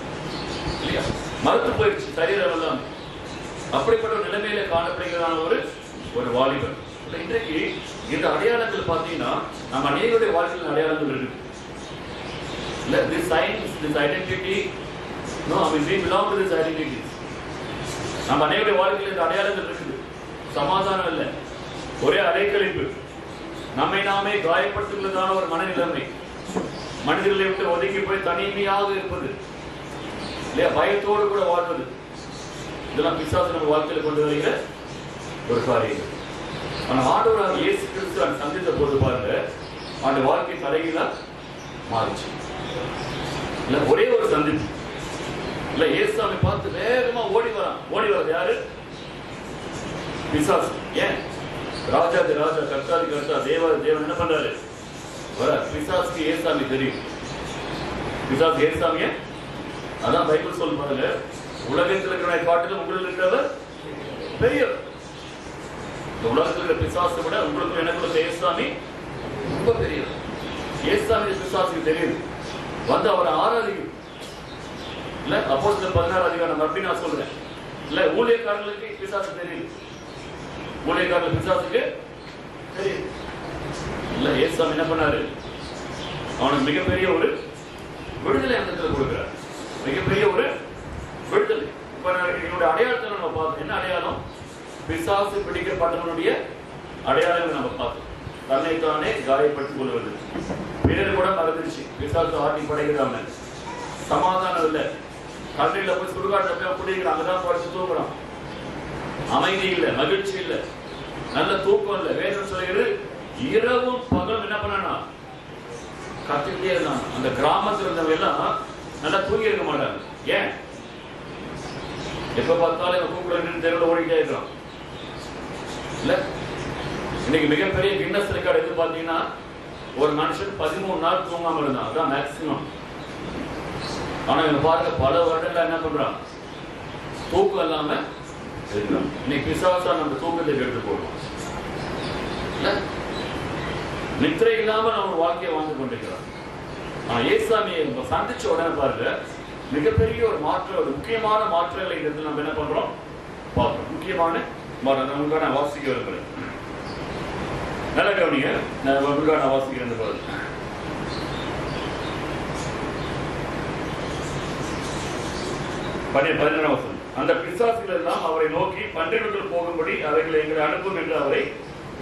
இல்லையா மறுத்து போயிடுச்சு சரீரம் எல்லாம். அப்படிப்பட்ட ஒரு நிலைமையில காணப்படுகிறான ஒரு வாலிபன். இன்றைக்கு இந்த அடையாளங்கள் பார்த்தீங்கன்னா நம்ம அநேகருடைய வாழ்க்கையில் அடையாளங்கள் இருக்கு. இல்ல this signs, this identity, no, I mean we belong to this identity. நம்ம அநேகருடைய வாழ்க்கையில் இந்த அடையாளங்கள் இருக்குது. சமாதானம் இல்லை, ஒரே அடைக்கழிப்பு, நம்மை நாமே காயப்படுத்துவதான ஒரு மனநிலைமை, மனிதர்களை விட்டு ஒதுங்கி போய் தனிமையாக இருப்பது இல்லையா, பயத்தோடு கூட வாழ்வது, இதெல்லாம் பிசாசு நம்ம வாழ்க்கையில் கொண்டு வருகிற ஒரு காரியங்கள். ஆனா ஆண்டவராக இயேசு கிறிஸ்து சந்தித்த போது பாருங்க, அந்த வாழ்க்கை தலைகீழா மாறிச்சு. இல்ல ஒரே ஒரு சந்திப்பு இல்ல, இயேசுவை பார்த்து வேகமா ஓடி வரான். ஓடி வர்றது யாரு? பிசாசு. ஏன்? ராஜாதி ராஜா, கர்த்தாதி கர்த்தா, தேவன் என்ன பண்றாரு? பிசாசுக்கு ஏசாமி தெரியும். பிசாசு ஏசாமிய அதான் பைபிள் சொல்ல பாருங்க, உலகத்தில் இருக்கிற காட்டிலும் உங்களுக்கு இருக்கிறவர் பெரியவர். இந்த உலகத்தில் இருக்கிற பிசாசை விட உங்களுக்கு எனக்கு ஏசாமி ரொம்ப பெரியவர். ஏசாமி பிசாசுக்கு தெரியுது, வந்து அவரை ஆராதிக்கும். இல்ல அப்போஸ்தலர் 16 அதிகாரம் அப்படி நான் சொல்றேன். இல்ல ஊழியக்காரர்களுக்கு பிசாசு தெரியுது, ஊழியக்காரர்கள் பிசாசுக்கு தெரியுது. இல்ல ஏசாமி என்ன பண்ணாரு? அவனுக்கு மிகப்பெரிய ஒரு விடுதலை அந்த கொடுக்கிறார், மிகப்பெரிய ஒரு விடுதலை. இப்ப என்னுடைய அடையாளத்தை நம்ம பார்த்தோம். என்ன அடையாளம்? பிசாசு பிடிக்கப்பட்டவனுடைய அடையாளங்கள் நம்ம பார்த்தோம். தன்னைத்தானே காயப்பட்டுக் கொள்வது, பேரு கூட மறந்துருச்சு. பிசாசு ஆட்டி படைக்கிறாங்க, சமாதானம் இல்லை, கல்வியில போய் சுடுகாட்ட போய் குடிக்கிறான், அங்கதான் படிச்சு தூக்குறான், அமைதி இல்லை, மகிழ்ச்சி இல்லை, நல்ல தூக்கம் இல்லை. வேதம் சொல்லுகிறது இரவும் பகலும் என்ன பண்ணா கத்திட்டே இருந்தான். அந்த கிராமத்தில் இருந்தவங்க எல்லாம் நல்லா தூங்கி இருக்க மாட்டாங்க. ஏன்? எப்ப பார்த்தாலும் கூப்பிட்டு தெருவில் ஓடிட்டே இருக்கிறான். இல்ல இன்னைக்கு மிகப்பெரிய கின்னஸ் ரெக்கார்டு எது பாத்தீங்கன்னா, ஒரு மனுஷன் 13 நாள் தூங்காம இருந்தான், அதான் மேக்சிமம். ஆனா இவங்க பாருங்க, பல வருடங்கள் என்ன பண்றான்? தூக்கம் இல்லாம இருக்கிறான். இன்னைக்கு பிசாசா நம்ம தூக்கத்தை எடுத்து போடுவோம். நித்திரை இல்லாம நம்ம வாழ்க்கையை வாழ்ந்து கொண்டிருக்கிறோம். ஆனா ஏசாமியை சந்திச்ச உடனே பாருங்க, மிகப்பெரிய ஒரு மாற்றம், ஒரு முக்கியமான மாற்றங்களை இருந்து நம்ம என்ன பண்றோம் பார்க்கிறோம். முக்கியமான மாற்றம் நமக்காக நான் வாசிக்க விரும்புறேன். நல்ல கவனிங்க, நான் உங்களுக்காக நான் வாசிக்கிறேன். பாருங்க, 11 வசனம். அந்த பிசாசுகள் எல்லாம் அவரை நோக்கி பன்றிகளுக்குள் போகும்படி அவைகளை எங்களை அனுப்பும் என்று அவரை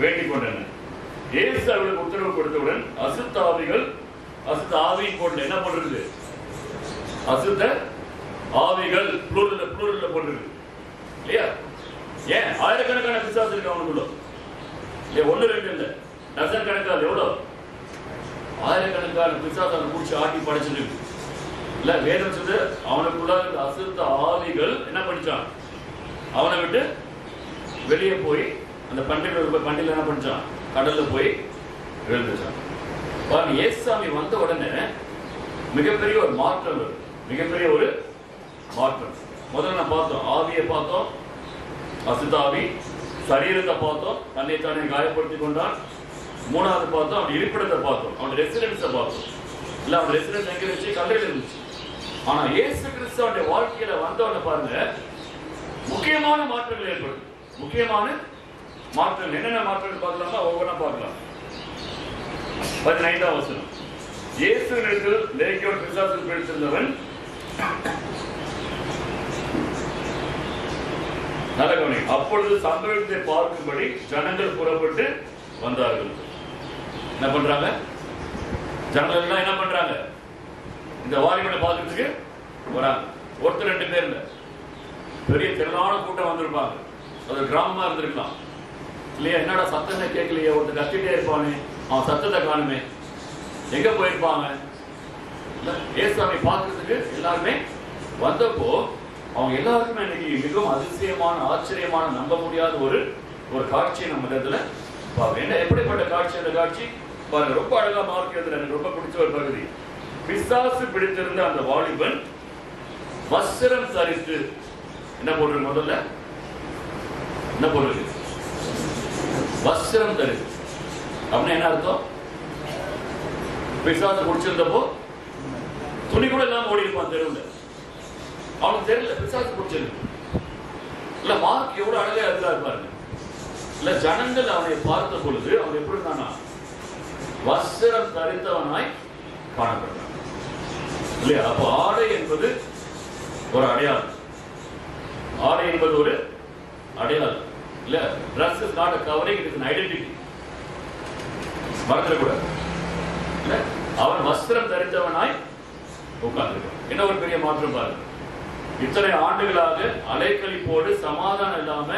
வேண்டிக் கொண்டன. இயேசு அவர்களுக்கு உத்தரவு கொடுத்தவுடன் அசுத்த ஆவியின் போட்டு என்ன பண்றது? அசுத்த ஆவிகள் புளூரல்ல போட்டுருக்கு இல்லையா? ஏன் ஆயிரக்கணக்கான பிசாசு இருக்கு அவனுக்குள்ள இல்லையா? 1 2 இல்ல, டசன் கணக்கால் எவ்வளவு ஆயிரக்கணக்கான பிசாசு அவனை பிடிச்சி ஆட்டி படைச்சிருக்கு இல்ல. வேதம் சொல்லுது அவனுக்குள்ள அசுத்த ஆவிகள் என்ன பண்ணிச்சான்? அவனை விட்டு வெளியே போய் அந்த பண்டிகை என்ன பண்ணிச்சான்? கடல்ல போய் விழுந்துச்சான். பாருங்க, இயேசுசாமி வந்த உடனே மிகப்பெரிய ஒரு மாற்றம், மிகப்பெரிய ஒரு மாற்றம். முதல்ல நான் பார்த்தோம், ஆவியை பார்த்தோம், அசுத்த ஆவி. சரீரத்தை பார்த்தோம், தன்னைத்தானே காயப்படுத்திக் கொண்டான். மூணாவது பார்த்தோம், அவன் இருப்பிடத்தை பார்த்தோம், அவன் ரெசிடென்ஸை பார்த்தோம். இல்ல, அவன் ரெசிடென்ஸ் எங்க இருந்துச்சு? கல்லையில் இருந்துச்சு. ஆனா இயேசு கிறிஸ்து அவனுடைய வாழ்க்கையில வந்தவன பாருங்க, முக்கியமான மாற்றங்கள் ஏற்படும். முக்கியமான மாற்றங்கள் என்னென்ன மாற்றங்கள் பார்க்கலாமா? ஒவ்வொன்றா பார்க்கலாம். 15ஆம் வசனம். இயேசுவினிடத்தில் லேகியோன் பிசாசில் பிடித்திருந்தவன் நரகவனை அப்பொழுது சம்பவத்தை பார்க்கும்படி ஜனங்கள் புறப்பட்டு வந்தார்கள். என்ன பண்றாங்க? ஜனங்கள் எல்லாம் என்ன பண்றாங்க? இந்த வாலிபனை பார்க்கறதுக்கு வராங்க. ஒருத்தர் 2 பேர் இல்ல, பெரிய திரளான கூட்டம் வந்திருப்பாங்க. அது கிராமமா இருந்திருக்கலாம் இல்லையா? என்னடா சத்தமே கேட்கலையே, ஒருத்தர் கத்திட்டே இருப்பானே, அவன் சத்தத்தை காணுமே, எங்க போயிருப்பாங்க? இயேசுவை பார்க்கறதுக்கு எல்லாருமே வந்தப்போ அவங்க எல்லாருக்குமே இன்னைக்கு மிகவும் அதிசயமான, ஆச்சரியமான, நம்ப முடியாத ஒரு காட்சியை நம்ம இடத்துல பார்ப்போம். என்ன எப்படிப்பட்ட காட்சி? அந்த காட்சி பாருங்க, ரொம்ப அழகா மார்க். எனக்கு ரொம்ப பிடிச்ச ஒரு பகுதி. பிசாசு பிடித்திருந்த அந்த வாலிபன் வஸ்திரம் தரித்து என்ன போடுறது? முதல்ல என்ன போடுறது? வஸ்திரம் தரித்து அப்படின்னா என்ன அர்த்தம்? பிசாசு பிடிச்சிருந்தப்போ துணி கூட எல்லாம் ஓடி இருப்பான் தெருவில். அவனுக்கு தெரியல பிசாசு பிடிச்சிருக்கு இல்ல. மார்க் எவ்வளவு அழகா எழுதுறாரு பாருங்க. இல்ல, ஜனங்கள் அவனை பார்த்த பொழுது அவன் எப்படி இருந்தானா? வஸ்திரம் தரித்தவனாய் காணப்பட்டான் இல்லையா? அப்போ ஆடை என்பது ஒரு அடையாளம். ஆடை என்பது ஒரு அடையாளம் இல்ல. Dress is not a covering, it is an identity. மறந்துடக்கூடாது. அவன் வஸ்திரம் தரித்தவனாய் உட்கார்ந்திருக்கான். என்ன ஒரு பெரிய மாற்றம் பாருங்க. இத்தனை ஆண்டுகளாக அலைக்கழிப்போடு சமாதானம் இல்லாம,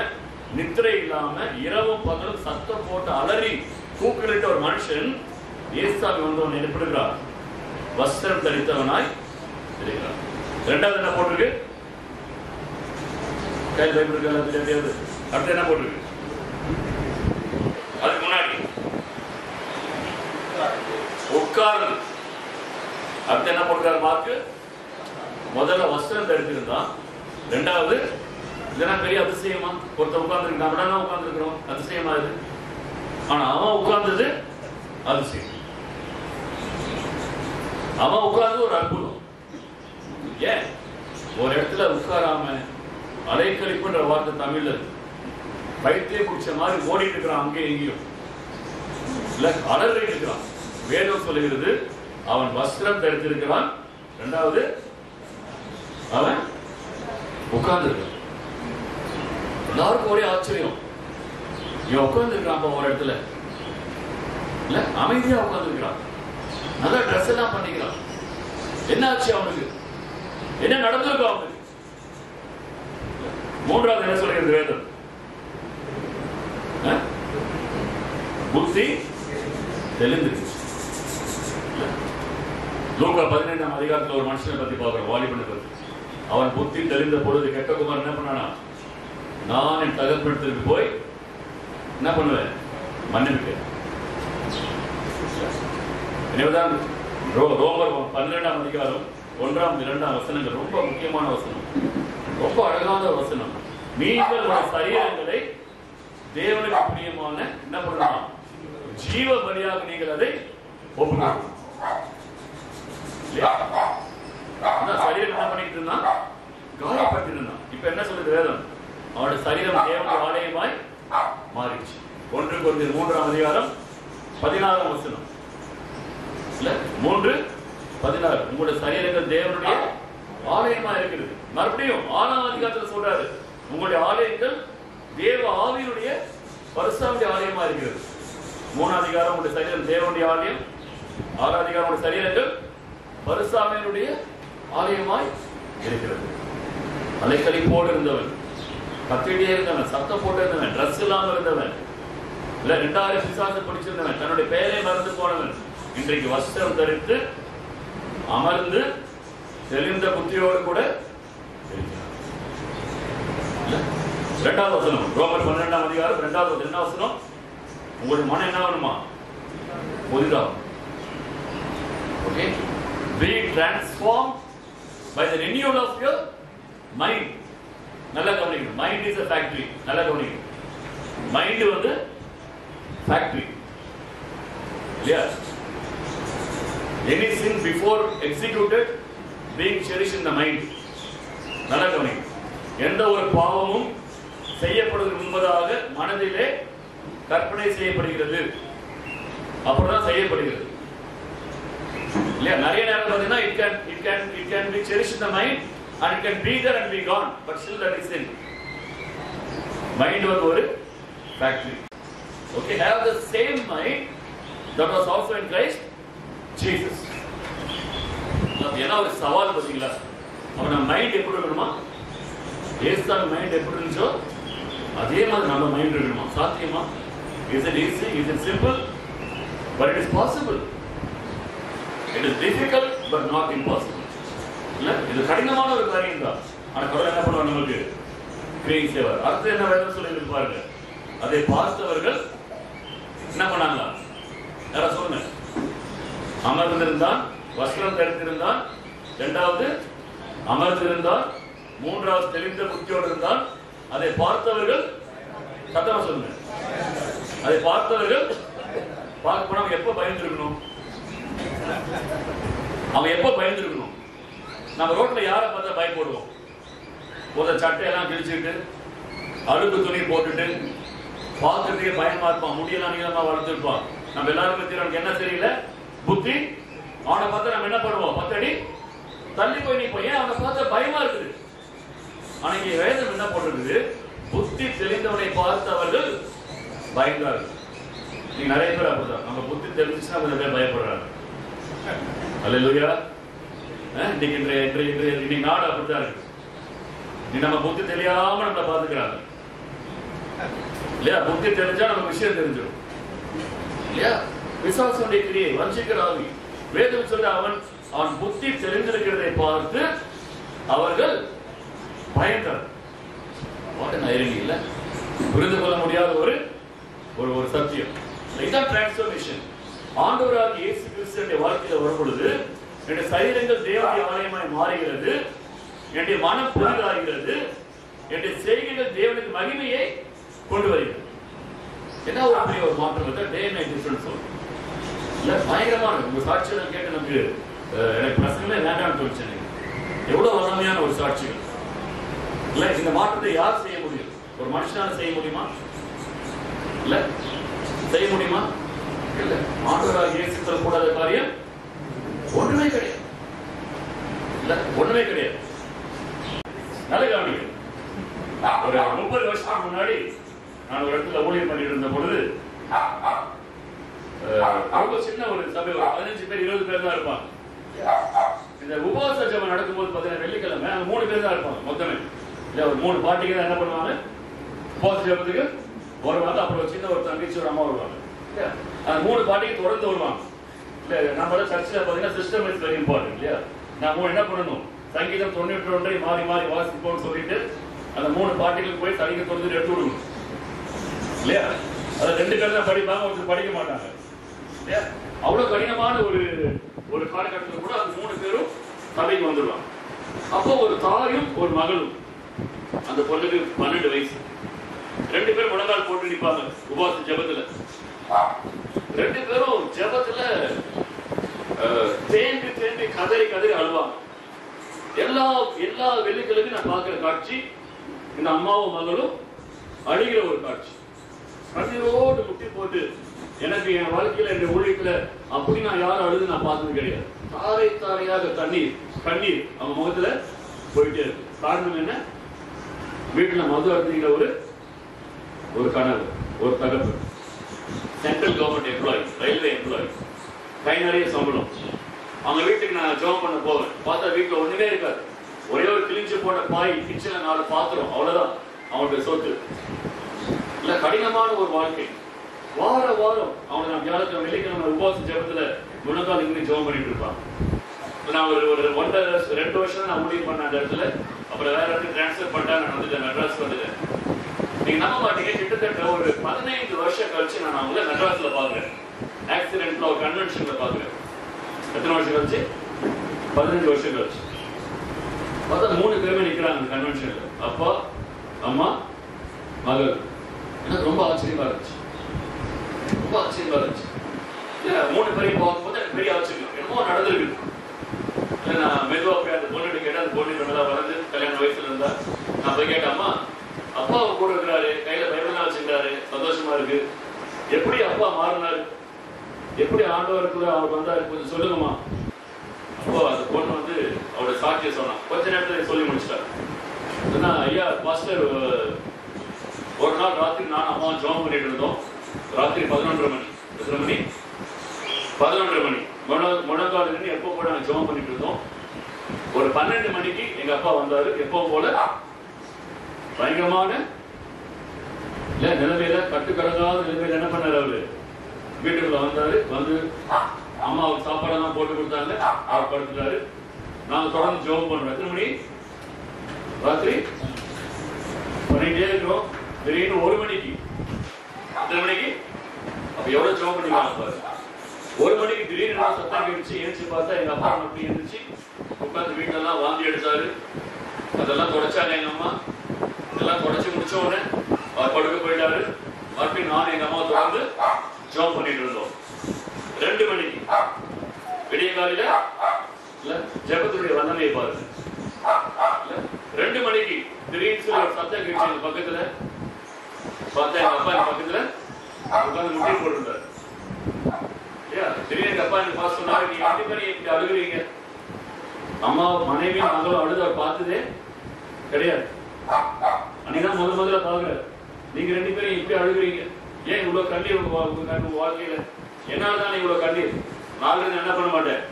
நித்திரை இல்லாம, இரவும் பகலும் சத்தம் போட்டு அலறி கூப்பிட்ட ஒரு மனுஷன் இயேசுவை வந்தவன் எடுப்பிடுகிறார், வஸ்திரம் தரித்தவனாய் இருக்கிறார். இரண்டாவது என்ன போட்டிருக்கு? கையில் பயப்பட்டு தெரியாது. அடுத்து என்ன போட்டிருக்கு? அதுக்கு முன்னாடி உட்கார்ந்து. அடுத்து என்ன போட்டிருக்காரு மார்க்கு? முதல்ல வஸ்திரம் தரித்திருந்தான். ரெண்டாவது, இதெல்லாம் பெரிய அதிசயமா? ஒருத்தர் உட்கார்ந்து நம்மளா உட்கார்ந்து இருக்கிறோம், அதிசயமா இது. ஆனா அவன் உட்கார்ந்தது அதிசயம். அவன் உட்கார்ந்து ஒரு அற்புதம். ஏன் ஒரு இடத்துல உட்காராம, அலைக்கழிப்புன்ற வார்த்தை தமிழ்ல பைத்தியம் பிடிச்ச மாதிரி ஓடிட்டு இருக்கிறான், அங்கே எங்கேயும் இல்ல, அலறிட்டு இருக்கிறான். வேதம் சொல்லுகிறது அவன் வஸ்திரம் தரித்திருக்கிறான். இரண்டாவது, அவன் உட்கார்ந்து இருக்கான். எல்லாருக்கும் ஒரே ஆச்சரியம், இவன் உட்கார்ந்து இருக்கான் ஒரு இடத்துல இல்ல, அமைதியா உட்கார்ந்து இருக்கிறான், நல்லா ட்ரெஸ் எல்லாம் பண்ணிக்கிறான். என்ன ஆச்சு அவனுக்கு? என்ன நடந்திருக்கும் அவனுக்கு? மூன்றாவது என்ன சொல்கிறது வேதம்? புத்தி தெளிந்துச்சு. லூக்கா 15ஆம் அதிகாரத்தில் ஒரு மனுஷனை பத்தி பார்க்கிறோம், வாலிபனை பத்தி. அவன் புத்தி தெளிந்த பொழுது கெட்ட குமார் என்ன பண்ணானா? நான் என் தகப்பனிடத்திற்கு போய் என்ன பண்ணுவேன்? மன்னிப்பு. எனவேதான் ரோமர் 12ஆம் அதிகாரம் 1ஆம் 2ஆம் வசனங்கள் ரொம்ப முக்கியமான வசனம், ரொம்ப அழகான வசனம். நீங்கள் சரீரங்களை தேவனுக்கு பிரியமான என்ன பண்ணலாம்? ஜீவ பலியாக நீங்கள் அதை ஒப்புக்கொள்ளணும். சரீரம் என்ன பண்ணிட்டு இருந்தான்? காயப்பட்டு இருந்தான். இப்ப என்ன சொல்லுது வேதம்? அவனுடைய சரீரம் தேவனுடைய ஆலயமாய் மாறிடுச்சு. 1 கொரிந்தியர் 3ஆம் அதிகாரம் 16ஆம் வசனம் இல்ல, 3:16. உங்களுடைய சரீரங்கள் தேவனுடைய ஆலயமா இருக்கிறது. மறுபடியும் 6ஆம் அதிகாரத்தில் சொல்றாரு, உங்களுடைய ஆலயங்கள் தேவ ஆவியினுடைய பரிசுத்தமுடைய ஆலயமா இருக்கிறது. 3ஆம் அதிகாரம் உங்களுடைய சரீரம் தேவனுடைய ஆலயம், 6ஆம் அதிகாரம் உங்களுடைய சரீரங்கள் பரிசுத்தமுடைய ஆலயமாய் இருக்கிறது. அலைக்கழிப்போடு இருந்தவன், கத்திட்டே இருந்தவன், சத்தம் போட்டு இருந்தவன், ட்ரெஸ் இல்லாம இருந்தவன், இல்ல 2000 பிசாசு பிடிச்சிருந்தவன், தன்னுடைய பெயரை மறந்து போனவன், இன்றைக்கு வஸ்திரம் தரித்து அமர்ந்து தெளிந்த புத்தியோடு கூட இருக்கிறான். 2வது வசனம், ரோமர் 12ஆம் அதிகாரம் 2வது வசனம், உங்களுடைய மனம் என்ன வேணுமா? புதிதாகும். Okay, be transformed by the renewal of your mind. நல்லா கவனிக்கணும். Mind is a factory. நல்லா கவனிக்கணும். மைண்ட் வந்து ஃபேக்டரி இல்லையா? Any sin before executed being cherished in the mind. நல்லா கவனிக்கணும். எந்த ஒரு பாவமும் செய்யப்படுவதற்கு முன்பதாக மனதிலே கற்பனை செய்யப்படுகிறது, அப்படிதான் செய்யப்படுகிறது இல்லையா? நிறைய நேரம் பார்த்தீங்கன்னா it can be cherished in the mind and it can be there and be gone, but still that is sin. Mind வந்து ஒரு factory. Okay, have the same mind that was also in Christ Jesus. என்ன ஒரு சவால் பார்த்தீங்களா? அப்ப நம்ம மைண்ட் எப்படி இருக்கணுமா? ஏசாமி மைண்ட் எப்படி இருந்துச்சோ அதே மாதிரி நம்ம மைண்ட் இருக்கணுமா? சாத்தியமா? Is it easy? Is it simple? But it is possible. It is difficult but not impossible. இல்ல, இது கடினமான ஒரு காரியம் தான். ஆனா கடவுள் என்ன பண்ணுவார்? நமக்கு கிரியை செய்வார். அடுத்து என்ன வேணும் சொல்லி பாருங்க. அதை பார்த்தவர்கள் என்ன பண்ணாங்களா? யாரா சொல்லுங்க. அமர்ந்திருந்தான், வஸ்திரம் தரித்திருந்தான், 2வது அமர்ந்திருந்தான், 3வது தெளிந்த புத்தியோடு இருந்தான். அதை பார்த்தவர்கள் சத்தமா சொல்லுங்க. அதை பார்த்தவர்கள் பார்க்க போனா எப்ப பயந்துருக்கணும்? அவன் எப்ப பயந்துருக்கணும்? நம்ம ரோட்ல யாரை பார்த்தா பயப்படுவோம்? ஒரு சட்டையெல்லாம் கிழிச்சுட்டு அழுக்கு துணி போட்டுட்டு பார்க்கறதுக்கே பயமா இருப்பான். முடியெல்லாம் நீளமா வளர்த்துருப்பான். நம்ம எல்லாரும் பத்தி நமக்கு என்ன தெரியல, புத்தி. அவனை பார்த்தா நம்ம என்ன பண்ணுவோம்? 10 அடி தள்ளி போய் நிற்போம். ஏன்? அவனை பார்த்தா பயமா இருக்குது. அன்னைக்கு வேதம் என்ன போட்டிருக்குது? புத்தி தெளிந்தவனை பார்த்தவர்கள் பயந்தார்கள். நீங்க நிறைய பேர் அப்படிதான். நம்ம புத்தி தெரிஞ்சுச்சுன்னா கொஞ்சம் பேர் பயப்படுறாங்க. அல்லேலூயா. இன்னைக்கு நாடு அப்படித்தான் இருக்கு. நீ நம்ம புத்தி தெரியாம நம்மளை பாத்துக்கிறாங்க இல்லையா? புத்தி தெரிஞ்சா நம்ம விஷயம் தெரிஞ்சிடும் இல்லையா? விசுவாசனுடைய கிரியை வஞ்சிக்கிற ஆவி. வேதம் சொல்ல அவன் புத்தி தெரிந்திருக்கிறதை பார்த்து அவர்கள் பயந்தார். இல்ல, புரிந்து கொள்ள முடியாத ஒரு ஒரு சத்தியம். இதுதான் டிரான்ஸ்ஃபர்மேஷன். ஆண்டவராகிய இயேசு கிறிஸ்துவின் வாழ்க்கையில் வரும்பொழுது என்னுடைய சரீரங்கள் தேவனுடைய ஆலயமாய் மாறுகிறது, என்னுடைய மனம் புதிதாகிறது, என்னுடைய செய்கைகள் தேவனுக்கு மகிமையை கொண்டு வருகிறது. என்ன ஒரு பெரிய ஒரு மாற்றம் தான் டே நைட் டிஃபரன்ஸ் சொல்லுங்க. இல்ல, பயங்கரமான உங்க சாட்சிகள் கேட்டு நமக்கு எனக்கு பிரசனமே வேண்டாம்னு தோணுச்சு. எவ்வளவு வளமையான ஒரு சாட்சிகள் இல்ல. இந்த மாற்றத்தை யார் செய்ய முடியும்? ஒரு மனுஷனால செய்ய முடியுமா? இல்ல, செய்ய முடியுமா? இல்ல. ஆண்டவராகிய இயேசு கூடாத காரியம் ஒண்ணுமே கிடையாது. இல்ல, ஒண்ணுமே கிடையாது. நல்ல கவனிங்க. ஒரு 30 வருஷத்துக்கு முன்னாடி நான் ஒரு இடத்துல ஊழியம் பண்ணிட்டு இருந்த பொழுது ரொம்ப சின்ன ஒரு சபை, ஒரு 15 பேர் 20 பேர் தான் இருப்பாங்க. இந்த உபவாச ஜெபம் நடக்கும்போது பாத்தீங்கன்னா வெள்ளிக்கிழமை அங்க 3 பேர் தான் இருப்பாங்க மொத்தமே. இல்ல, ஒரு 3 பாட்டிக்கு தான் என்ன பண்ணுவாங்க? உபவாச ஜெபத்துக்கு வருவாங்க. அப்புறம் சின்ன ஒரு தங்கச்சி ஒரு அம்மா வருவாங்க. அந்த 3 பாட்டிக்கு தொடர்ந்து வருவாங்க. இல்ல, நம்மள சர்ச்சில் பாத்தீங்கன்னா சிஸ்டம் இஸ் வெரி இம்பார்ட்டன்ட் இல்லையா? நாம என்ன பண்ணணும்? சங்கீதம் 91 மாறி மாறி வாசிப்போம்னு சொல்லிட்டு அந்த 3 பாட்டிகளுக்கு போய் சங்கீதம் 90 எடுத்து விடுவோம் இல்லையா? அதை 2 பேர் தான் படிப்பாங்க, ஒருத்தர் படிக்க மாட்டாங்க இல்லையா? அவ்வளவு கடினமான ஒரு காலகட்டத்தில் கூட அந்த 3 பேரும் சபைக்கு வந்துடுவாங்க. அப்போ ஒரு தாயும் ஒரு மகளும், அந்த பொண்ணுக்கு 12 வயசு, 2 பேரும் முழங்கால் போட்டு நிற்பாங்க உபவாச ஜெபத்துல. 2 பேரும் ஜெபத்துல தேம்பி தேம்பி கதறி கதறி அழுவாங்க. எல்லா வெள்ளிக்கிழமையும் நான் பார்க்கிற காட்சி இந்த அம்மாவும் மகளும் அழுகிற ஒரு காட்சி. கண்ணீரோடு முட்டி போட்டு எனக்கு என் வாழ்க்கையில என் ஊழியத்துல அப்படி நான் யாரும் அழுது நான் பார்த்தது கிடையாது. தாரை தாரையாக கண்ணீர் அவங்க முகத்துல போயிட்டே இருக்கு. காரணம் என்ன? வீட்டுல மது அருந்திக்கிற ஒரு கனவு, ஒரு தகப்பு, central government employee, railway employee, கை நிறைய சம்பளம். அவங்க வீட்டுக்கு நான் ஜாப் பண்ண போவேன். பார்த்தா வீட்டுல ஒண்ணுமே இருக்காது. ஒரே ஒரு கிழிஞ்சு போன பாய், கிச்சன்ல 4 பாத்திரம், அவ்வளவுதான் அவனுடைய சொத்து. இல்ல கடினமான ஒரு வாழ்க்கை. வாரம் அவனை நான் வியாழக்கிழமை வெள்ளிக்கிழமை உபவாச ஜபத்துல முழங்கால் இருந்து ஜெபம் பண்ணிட்டு இருப்பான். நான் ஒரு 2 வருஷம் நான் முடிவு பண்ண அந்த இடத்துல. அப்புறம் வேற இடத்துக்கு டிரான்ஸ்பர் பண்ணா நான் வந்துட்டேன், மெட்ராஸ் வந்துட்டேன். நீங்க நம்ப மாட்டீங்க, கிட்டத்தட்ட ஒரு 15 வருஷம் கழிச்சு நான் அவங்கள மெட்ராஸ்ல பாக்குறேன். ஆக்சிடென்ட்ல ஒரு கன்வென்ஷன்ல பாக்குறேன். எத்தனை வருஷம் கழிச்சு? 15 வருஷம் கழிச்சு. பார்த்தா 3 பேருமே நிக்கிறாங்க அந்த கன்வென்ஷன்ல. அப்பா, அம்மா, மகள். எனக்கு ரொம்ப ஆச்சரியமா இருந்துச்சு. ரொம்ப ஆச்சரியமா இருந்துச்சு. 3 பேரையும் பார்க்கும்போது எனக்கு பெரிய ஆச்சரியம். என்னமோ நடந்திருக்கு. நான் மெதுவா போய் அந்த பொண்ணு கேட்டேன். அந்த பொண்ணு நல்லா வளர்ந்து கல்யாண வயசுல இருந்தா. நான் போய் கேட்டேன், அம்மா அப்பா கூட இருக்கிறாரு, கையில பைபிள்லாம் வச்சுக்கிறாரு, சந்தோஷமா இருக்கு. எப்படி அப்பா மாறினாரு? எப்படி ஆண்டவருக்குள்ள அவர் வந்தாரு? கொஞ்சம் சொல்லுங்கம்மா. அப்போ அந்த பொண்ணு வந்து அவரோட சாட்சியை சொன்னான். கொஞ்ச நேரத்துல சொல்லி முடிச்சிட்டார். ஐயா பாஸ்டர், ஒரு நாள் ராத்திரி நான் அம்மா ஜெபம் பண்ணிட்டு இருந்தோம். ராத்திரி 11:30 மணி. எத்தனை மணி? 11:30 மணி. முழங்கால் நின்று எப்போ கூட நாங்கள் ஜெபம் பண்ணிட்டு இருந்தோம். ஒரு 12 மணிக்கு எங்க அப்பா வந்தாரு. எப்போ போல பயங்கரமான நிலைமையில, கட்டுக்கடங்காத நிலைமையில என்ன பண்ணாரு? அவரு வீட்டுக்குள்ள வந்தாரு. வந்து அம்மாவுக்கு சாப்பாடெல்லாம் போட்டு கொடுத்தாங்க. அவர் படுத்துட்டாரு. நாங்க தொடர்ந்து ஜெபம் பண்றோம். எத்தனை மணி? ராத்திரி பண்ணிட்டே இருக்கிறோம். திடீர்னு 1 மணிக்கு. எத்தனை மணிக்கு? அப்ப எவ்வளவு ஜெபம் பண்ணிக்கலாம் பாரு. 1 மணிக்கு திடீர்னு சத்தம் கேட்டுச்சு. ஏஞ்சி பார்த்தா எங்க அப்பா அப்படி இருந்துச்சு. உட்காந்து வீட்டெல்லாம் வாந்தி எடுத்தாரு. அதெல்லாம் தொடச்சாங்க எங்க அம்மா. இதெல்லாம் தொடச்சு முடிச்ச உடனே அவர் படுக்க போயிட்டாரு. மறுபடியும் நான் எங்க அம்மா தொடர்ந்து ஜெபம் பண்ணிட்டு இருந்தோம். 2 மணிக்கு விடிய காலையில ஜெபத்துடைய வந்தனையை பாருங்க. 2 மணிக்கு திடீர்னு ஒரு சத்தம் கேட்டு பக்கத்துல பார்த்தா எங்க அப்பா எங்க பக்கத்துல உட்காந்து முட்டி போட்டுருந்தாரு. திடீர்னு எங்க அப்பா எனக்கு பார்த்து சொன்னாரு, நீங்க 2 பேரும் இப்படி அழுகுறீங்க. அம்மா மனைவி மகளும் அழுது அவர் பார்த்ததே கிடையாது. அன்னைக்குதான் முதல்ல பாக்குற. நீங்க 2 பேரும் இப்படி அழுகுறீங்க. ஏன் இவ்வளவு கண்ணீர் உங்க வாழ்க்கையில? என்னாலதான் இவ்வளவு கண்ணீர். நாலு என்ன பண்ண மாட்டேன்,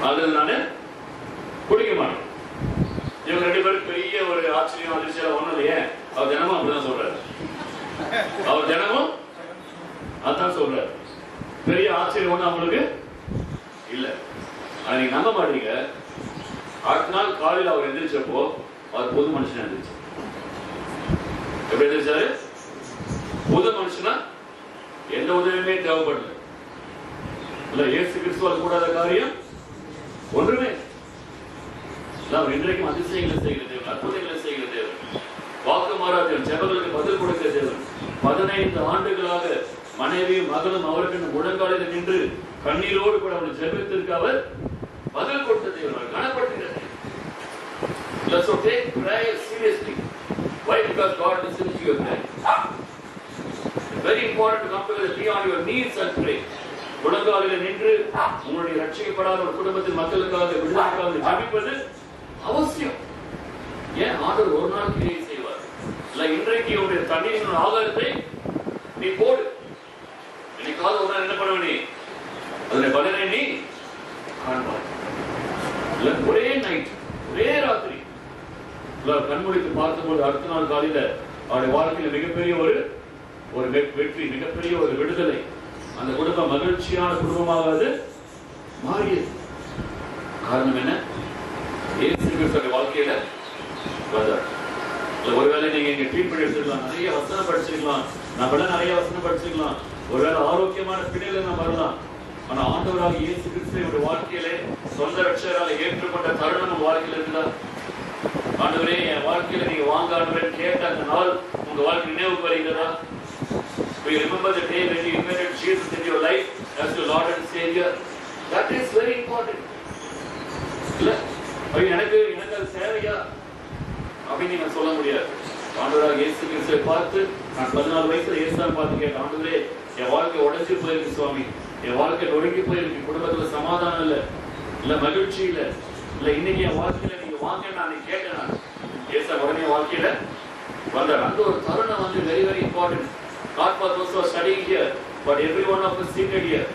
நாலு நானு குடிக்க மாட்டேன். இவங்க 2 பேரும் பெரிய ஒரு ஆச்சரியம் அதிர்ச்சியா ஒண்ணும் இல்லையே. அவர் தினமும் அப்படிதான் சொல்றாரு. அவர் தினமும் அதான் சொல்றாரு. பெரிய ஆச்சரியம் ஒண்ணு அவங்களுக்கு இல்ல. நீங்க நம்ப மாட்டீங்க. அடுத்த நாள் காலையில் அவர் எந்திரிச்சப்போ அவர் புது மனுஷனா எந்திரிச்சு. எப்படி எந்திரிச்சாரு? புது மனுஷனா, எந்த உதவியுமே தேவைப்படல. இல்ல இயேசு கிறிஸ்துவால் கூடாத காரியம் ஒன்றுமே. அவர் இன்றைக்கும் அதிசயங்களை செய்கிற தேவன், அற்புதங்களை செய்கிற தேவன், வாக்கு மாறா தேவன், ஜெபங்களுக்கு பதில் கொடுக்கிற தேவன். 15 ஆண்டுகளாக மனைவியும் மகளும் அவருக்கு முழங்காலில் நின்று கண்ணீரோடு கூட அவருடைய ஜெபத்திற்கு அவர் பதில் கொடுத்த தேவன், அவர் கனப்படுத்துகிற தேவன். So take prayer seriously. Why? Because God listens to your prayer. It's very important to come together, be on your knees and pray. முழங்காலில் நின்று உங்களுடைய ரட்சிக்கப்படாத ஒரு குடும்பத்தின் மக்களுக்காக விடுதலைக்காக ஜெபிப்பது அவசியம். ஏன்? ஆண்டவர் ஒரு நாள் கிரியை செய்வார். இல்ல இன்றைக்கு உங்களுடைய தண்ணீரின் ஆகாரத்தை நீ போடு. என்னைக்காவது ஒரு நாள் என்ன பண்ணுவ? நீ அதனை பலனை நீ காண்பாய். இல்ல ஒரே நைட், ஒரே ராத்திரி கண்முடித்து பார்க்கும்போது அடுத்த நாள் காலையில அவருடைய வாழ்க்கையில மிகப்பெரிய ஒரு வெற்றி, மிகப்பெரிய ஒரு விடுதலை. அந்த குடும்பம் மகிழ்ச்சியான குடும்பமாக அது மாறியது. காரணம் என்ன? இயேசு கிறிஸ்துவின் வாழ்க்கையில ஒருவேளை நீங்க இங்க ட்ரீட் பண்ணி எடுத்துக்கலாம், நிறைய வசனம் படிச்சிருக்கலாம், நம்ம நிறைய வசனம் படிச்சிருக்கலாம், ஒருவேளை ஆரோக்கியமான பிணையில நம்ம வரலாம். ஆனா ஆண்டவராக இயேசு கிறிஸ்துவின் வாழ்க்கையிலே சொந்த ரட்சகராக ஏற்றுக்கொண்ட தருணம் வாழ்க்கையில இருந்தா, ஆண்டவரே என் வாழ்க்கையில நீங்க வாங்க ஆண்டவரே கேட்ட அந்த நாள் உங்க வாழ்க்கை நினைவுக்கு வருகிறதா? We remember the day when you invited Jesus in your life as your Lord and Savior. That is very important. இல்ல எனக்கு அது தேவையா அப்படின்னு நீங்க சொல்ல முடியாது. ஆண்டவராக இயேசு கிறிஸ்துவை பார்த்து நான் 14 வயசுல ஏசுதான் பார்த்து கேட்டேன், ஆண்டவரே என் வாழ்க்கை உடைஞ்சு போயிருக்கு சுவாமி, என் வாழ்க்கை நொறுங்கி போயிருக்கு, குடும்பத்துல சமாதானம் இல்ல மகிழ்ச்சி இல்ல இன்னைக்கு என் வாழ்க்கையில நீங்க வாங்க நான் கேட்டேன். நான் ஏசா உடனே வாழ்க்கையில வந்தார். அந்த ஒரு தருணம் வந்து very very important. God for those who are studying here, but every one of us seated here.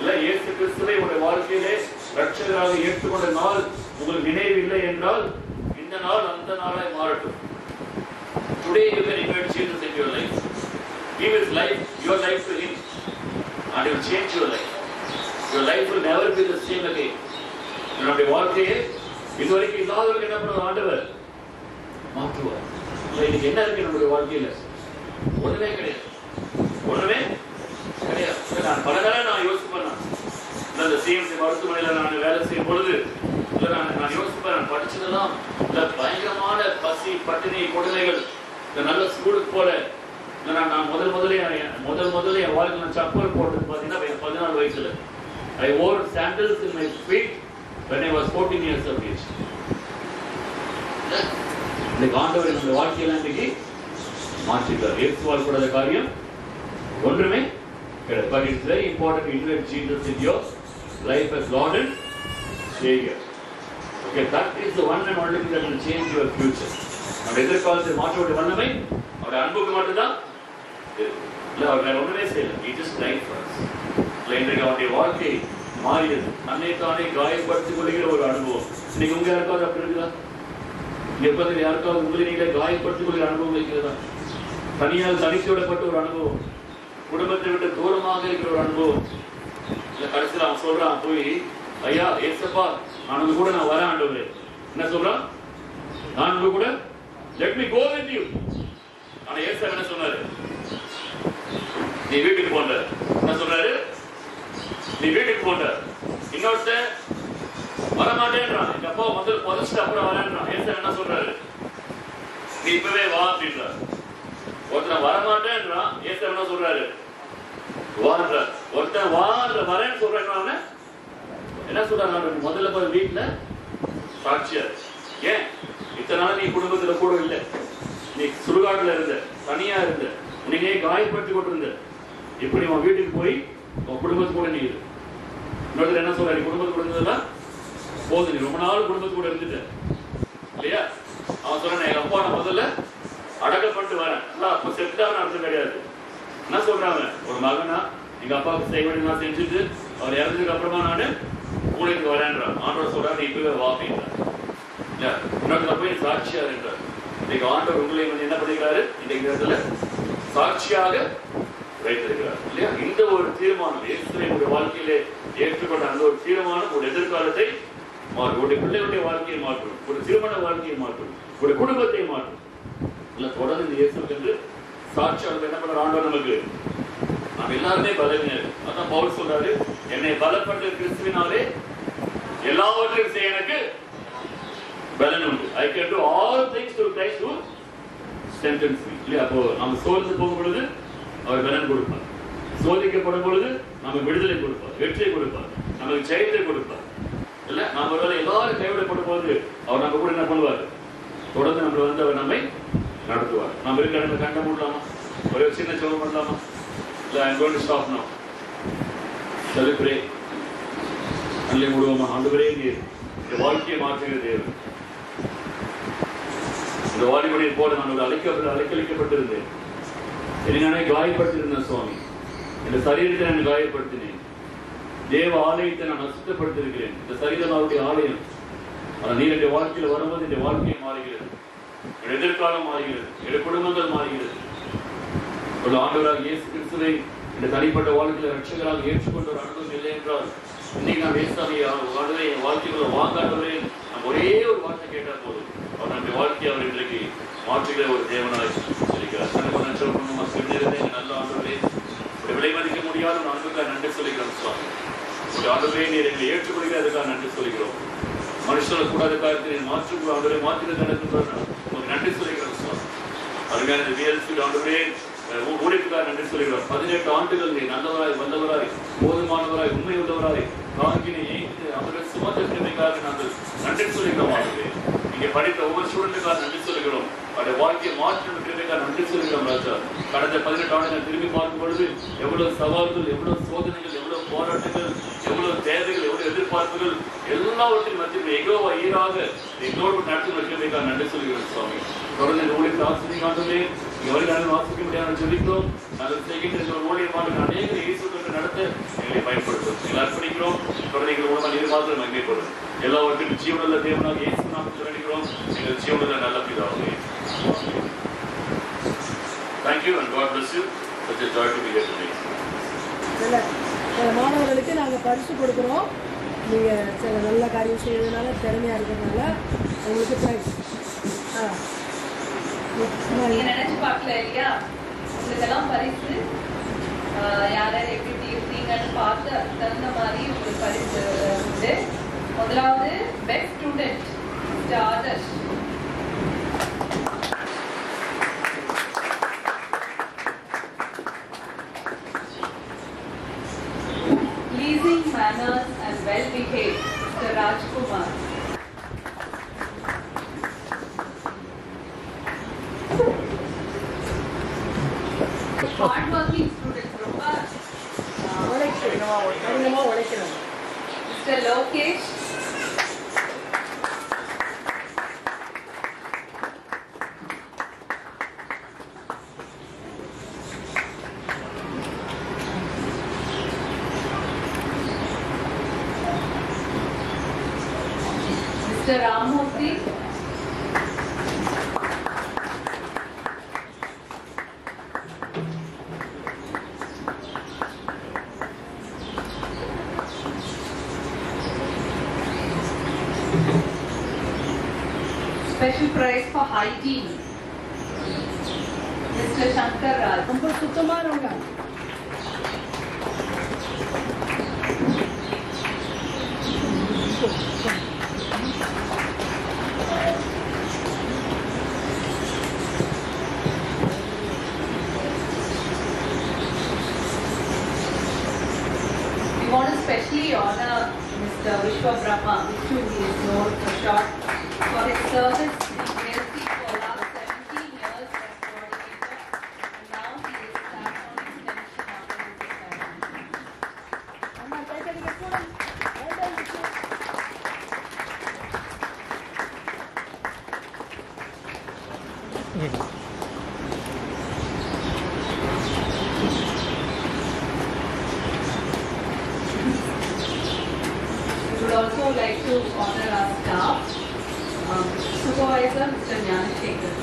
இல்ல இயேசு கிறிஸ்துவை உங்களுடைய வாழ்க்கையிலே ரட்சகராக ஏற்றுக்கொண்ட நாள் உங்களுக்கு நினைவு இல்லை என்றால் இந்த நாள் அந்த நாளாய் மாறட்டும். Today you can invite Jesus in your life. Give his life, your life to him, and he will change your life. Your life will never be the same again. நம்முடைய வாழ்க்கையை இதுவரைக்கும் இல்லாதவர்கள் என்ன பண்ணுவார்? ஆண்டவர் மாற்றுவார். இன்னைக்கு என்ன இருக்கு நம்முடைய வாழ்க்கையில? ஒண்ணுமே கிடையாது. நான் பல நேரம் நான் யோசிப்பேன். இந்த சிஎம்சி மருத்துவமனையில நான் வேலை செய்யும் பொழுது நான் யோசிப்பேன், நான் படிச்சதெல்லாம் இந்த பயங்கரமான பசி பட்டினி கொடுமைகள், இந்த நல்ல ஸ்கூலுக்கு போல நான் முதல்ல என் வாழ்க்கை நான் சப்பல் போட்டது பார்த்தீங்கன்னா 14 வயசுல. I wore sandals in my feet when I was 14 years of age. இந்த ஆண்டவர் நம்முடைய வாழ்க்கையில இன்னைக்கு மாற்றிட்டார். இயேசுவால் கூடாத காரியம் ஒன்றுமே கிடையாது. But it's very important to invite Jesus in your life as Lord and Savior. Okay, that is the one and only thing that will change your future. நம்முடைய எதிர்காலத்தை மாற்றக்கூடிய வல்லமை அவருடைய அன்புக்கு மட்டும்தான் இல்லை, அவர் வேற ஒன்றுமே செய்யல. He just died for us. இன்றைக்கு அவருடைய வாழ்க்கை மாறியது. தன்னைத்தானே காயப்படுத்திக் கொள்கிற ஒரு அனுபவம். இன்னைக்கு உங்க யாருக்காவது அப்படி இருக்குதா? எப்போது யாருக்காவது உங்களை நீங்களே காயப்படுத்திக் கொள்கிற அனுபவம் இருக்கிறதா? தனியால் தனித்து விடப்பட்ட ஒரு அனுபவம், குடும்பத்தை விட்டு தூரமாக இருக்கிற ஒரு அனுபவம். இல்ல கடைசியில் அவன் சொல்றான் போய், ஐயா ஏசப்பா நான் உங்க கூட நான் வரேன் ஆண்டவரே. என்ன சொல்றான்? நான் உங்க கூட let me go with you. ஆனா ஏசப்பா என்ன சொன்னாரு? நீ வீட்டுக்கு போன்ற. என்ன சொல்றாரு? நீ வீட்டுக்கு போன்ற. இன்னொருத்த வரமாட்டேன்றான். எங்க அப்பா முதல்ல புதைச்சிட்டு அப்புறம் வரேன்றான். ஏசப்பா என்ன சொல்றாரு? நீ இப்பவே வா அப்படின்றார். ஒருத்தன் வரமாட்டேன்றான். ஏசப்பா என்ன சொல்றாரு? வான்ற. ஒருத்தன் வான்ற வரேன்னு சொல்றேன். என்ன சொல்றாங்க? முதல்ல போய் வீட்டுல சாட்சியா. ஏன் இத்தனை நாள் நீ குடும்பத்துல கூட இல்லை, நீ சுடுகாட்டுல இருந்த, தனியா இருந்த, உன்னையே காயப்படுத்தி கொண்டிருந்த, இப்படி உன் வீட்டுக்கு போய் உன் குடும்பத்து கூட நீ இரு. இன்னொருத்தர் என்ன சொல்ற? நீ குடும்பத்து கூட இருந்ததுன்னா போதும், நீ ரொம்ப நாள் குடும்பத்து கூட இருந்துட்ட இல்லையா? அவன் சொல்றான், எங்க அப்பா நான் முதல்ல அடக்கப்பட்டு வரேன். அப்ப செத்தான்னு அர்த்தம் கிடையாது. என்ன சொல்றாங்க? ஒரு மகனா எங்க அப்பாவுக்கு செய்ய வேண்டிய நான் செஞ்சுட்டு அவர் இறந்ததுக்கு அப்புறமா நானு உங்களுக்கு வரேன்றான். ஆண்டவர் சொல்றாரு, நீ இப்பவே வா அப்படின்றார். இன்னொரு போய் சாட்சியா இருக்கிறார். இன்னைக்கு ஆண்டவர் உங்களை வந்து என்ன பண்ணிக்கிறாரு? இன்றைக்கு நேரத்துல சாட்சியாக வைத்திருக்கிறார் இல்லையா? இந்த ஒரு தீர்மானம் இயேசுவை உங்களுடைய வாழ்க்கையிலே ஏற்றுக்கொண்ட அந்த ஒரு தீர்மானம் ஒரு எதிர்காலத்தை மாற்றும், உங்களுடைய பிள்ளைகளுடைய வாழ்க்கையை மாற்றும், ஒரு திருமண வாழ்க்கையை மாற்றும், ஒரு குடும்பத்தை மாற்றும். இல்ல தொடர்ந்து இந்த இயேசுக்கு என்று சாட்சியாக என்ன பண்ற ஆண்டவர் நமக்கு? நாம் எல்லாருமே பலவீனர். அதான் பவுல் சொல்றாரு, என்னை பலப்படுத்த கிறிஸ்துவினாலே எல்லாவற்றையும் செய்ய எனக்கு பலன் உண்டு. I can do all things through Christ who strengthens me. இல்லையா? அப்போ நம்ம சோர்ந்து போகும் பொழுது அவர் பலன் கொடுப்பார், சோதிக்கப்படும் பொழுது நமக்கு விடுதலை கொடுப்பார், வெற்றியை கொடுப்பார், நமக்கு ஜெயத்தை கொடுப்பார். இல்ல நாம ஒருவேளை எல்லாரும் கைவிடப்படும் போது அவர் நம்ம கூட என்ன பண்ணுவார்? தொடர்ந்து நம்ம வந்து அவர் நம்மை நடத்துவார். நம்ம இருக்கிற கண்ட மூடலாமா? ஒரு சின்ன ஜெபம் பண்ணலாமா? இல்ல I'm going to stop now. Shall we pray? கண்ணை மூடுவோமா? ஆண்டவரே, நீர் இந்த வாழ்க்கையை மாற்றுகிற தேவன். இந்த வாலிபனை போல நான் அழைக்கப்பட்டிருந்தேன். என்னை நானே காயப்படுத்திருந்தேன் சுவாமி. இந்த சரீரத்தை நான் காயப்படுத்தினேன். தேவ ஆலயத்தை நான் அசுத்தப்படுத்திருக்கிறேன். இந்த சரீரம் அவருடைய ஆலயம். ஆனால் நீர் என்னுடைய வாழ்க்கையில் வரும்போது இந்த வாழ்க்கையை மாறுகிறது, என் எதிர்காலம் மாறுகிறது, என் குடும்பங்கள் மாறுகிறது. ஒரு ஆண்டவராக இயேசு கிறிஸ்துவை இந்த தனிப்பட்ட வாழ்க்கையில் ரட்சகராக ஏற்றுக்கொண்ட ஒரு அனுபவம் இல்லை என்றால் இன்னைக்கு நான் ஆண்டவரே என் வாழ்க்கைக்குள்ள வாங்காண்டவரே நம்ம ஒரே ஒரு வார்த்தை கேட்டால் போதும், அவர் நம்முடைய வாழ்க்கையை அவர் இன்றைக்கு மாற்றுகிற ஒரு தேவனாய் சொல்லிக்கிறார். நல்ல ஆண்டவரே, விலை மதிக்க முடியாத ஒரு அன்புக்காக நன்றி சொல்லிக்கிறோம் சுவாமி. ஒரு ஆண்டவரே நீர் எங்களை ஏற்றுக்கொள்கிற அதுக்காக நன்றி சொல்லிக்கிறோம். மனுஷர்கள் கூடாத காரியத்தை மாற்று ஆண்டவரே மாற்றினது உங்களுக்கு நன்றி சொல்லிக்கிறோம் சுவாமி. அதுக்கான விஎல்சி ஆண்டவரே ஊழியத்துக்காக நன்றி சொல்கிறோம். 18 ஆண்டுகள் நீ நல்லவராய் வல்லவராய் போதுமானவராய் உண்மை உள்ளவராய் தாங்கினை ஏய்த்து அவர்கள் சுமந்திருக்கிறமைக்காக நாங்கள் நன்றி சொல்கிறோம். இங்கே படித்த ஒவ்வொரு ஸ்டூடெண்ட்டுக்காக நன்றி சொல்கிறோம். அவருடைய வாழ்க்கையை மாற்றம் கிருபைக்காக நன்றி சொல்கிறோம் ராஜா. கடந்த 18 ஆண்டுகள் திரும்பி பார்க்கும் பொழுது எவ்வளவு சவால்கள், எவ்வளவு சோதனைகள், எவ்வளவு போராட்டங்கள், எவ்வளவு தேவைகள், எவ்வளவு எதிர்பார்ப்புகள் எல்லாவற்றையும் மத்தியில் எகோவா ஈராக எங்களோடு நடத்தி கிருபைக்காக நன்றி சொல்கிறோம் சுவாமி. தொடர்ந்து இந்த ஊழியத்தை ஆசிரியர்களே எவர்கள் வாசிக்க முடியாத சொல்லிக்கிறோம். நாங்கள் செய்கின்ற இந்த ஒரு ஊழியமாக அநேக இயேசுக்கள் நடத்த எங்களை பயன்படுத்தும். எங்களை அர்ப்பணிக்கிறோம். தொடர்ந்து எங்கள் மூலமாக நீர்மாத்திரம் மகிமைப்படும். எல்லாவற்றிலும் ஜீவனுள்ள தேவனாக இயேசு நாமத்தில் வேண்டுகிறோம். எங்கள் ஜீவனுள்ள நல்ல பிதாவே. Thank you and God bless you. Such a joy to be here today. சில மாணவர்களுக்கு நாங்கள் பரிசு கொடுக்குறோம். நீங்கள் சில நல்ல காரியம் செய்யறதுனால, திறமையாக இருக்கிறதுனால உங்களுக்கு ப்ரைஸ். நீங்க நினைச்சு பார்க்கல இல்லையா, உங்களுக்கெல்லாம் பரிசு யார் யார் எப்படி இருக்கீங்கன்னு பார்த்து அதுக்கு தகுந்த மாதிரி உங்களுக்கு பரிசு உண்டு. முதலாவது best student mister Adarsh. Pleasing manners and well behaved Mr. Rajkumar. Hard working students ரொம்ப உழைக்கணும். Mr. Lokesh. Mr. Ramurthy. Special prize for hygiene, Mr. Shankar Raj. ரொம்ப சுத்தமானவங்க. We want to specially honor Mr. Vishwa Brahma, who is known for short, for his service in Chelsea for last 17 years as coordinator, and now he is staff on extension after his retirement. We would also like to honor our staff, Supervisor Mr. Jnanashekar.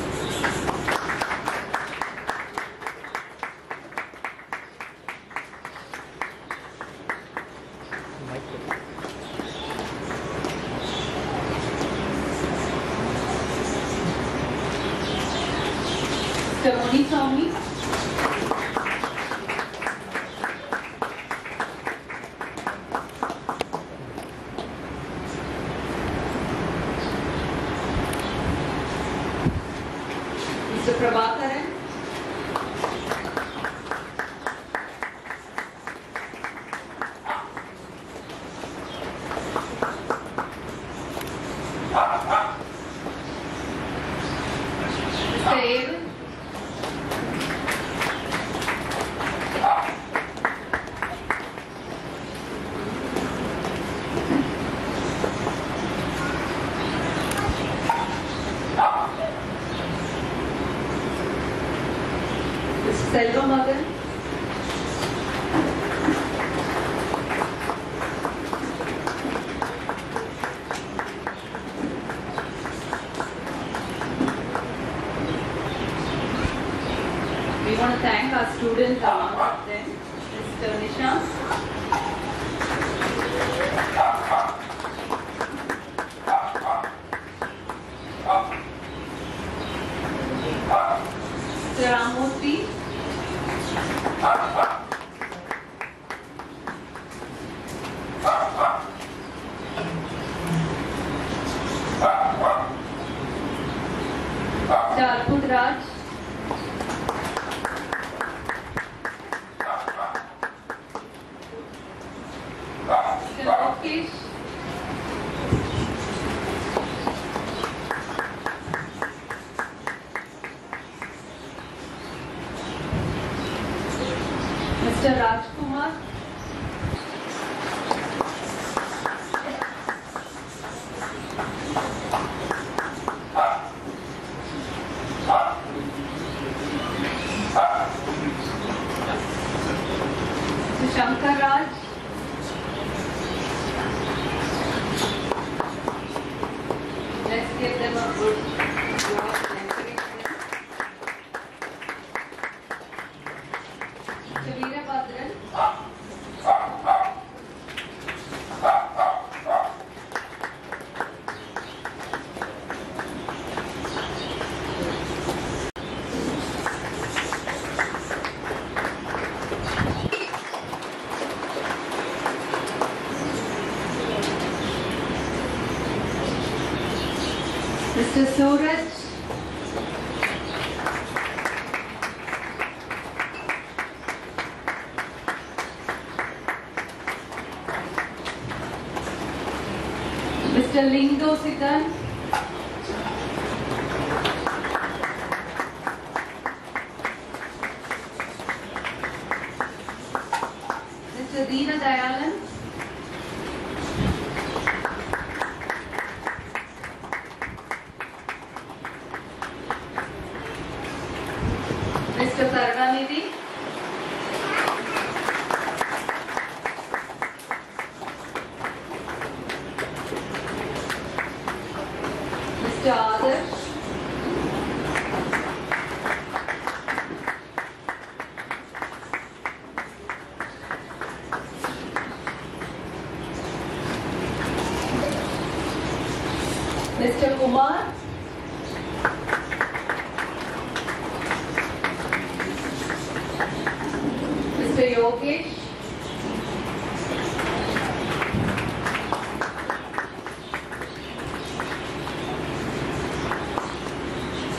Mr. Muniswamy. Mr. Prabhakaran. Mr. Aaron. Selva Magan. We want to thank our students among them, Mr. Nishant. Mr. Ramurthy. Mr. Arpud Raj. Mr. Lokesh. Mr. Rajkumar. Mr. Shankar Raj. Let's give them a good applause and encourage them. Mr. Veerabhadran. Mr. Suraj. Mr. Lindo Siddhan. Mr. Deena Dayalan. Mr. Karunanidhi. Mr. Adarsh. Mr. Kumar. Mr. Yogesh.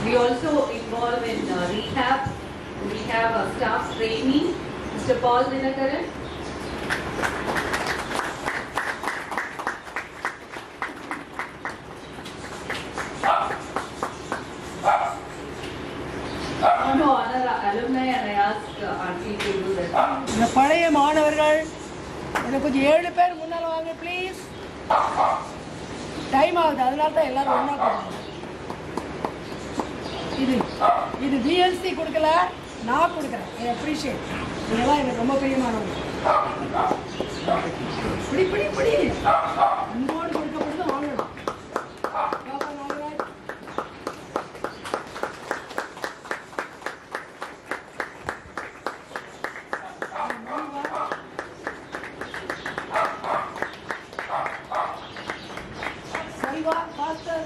We also involve in rehab. We have a staff trainee, Mr. Paul Dinakaran. I want to honor our alumni and I asked Auntie to do that. இந்த பழைய மாணவர்கள் எனக்கு கொஞ்சம் 7 பேர் முன்னால் வாங்க ப்ளீஸ். டைம் ஆகுது, அதனால தான் எல்லாரும் ஒன்றா கொடுக்கணும். இது பிஎல்சி கொடுக்கல, நான் கொடுக்குறேன். I appreciate. இதெல்லாம் எனக்கு ரொம்ப பிரியமானவங்க. இப்படி அன்போடு கொடுக்கப்படுது வாங்கணும். Salva, faster.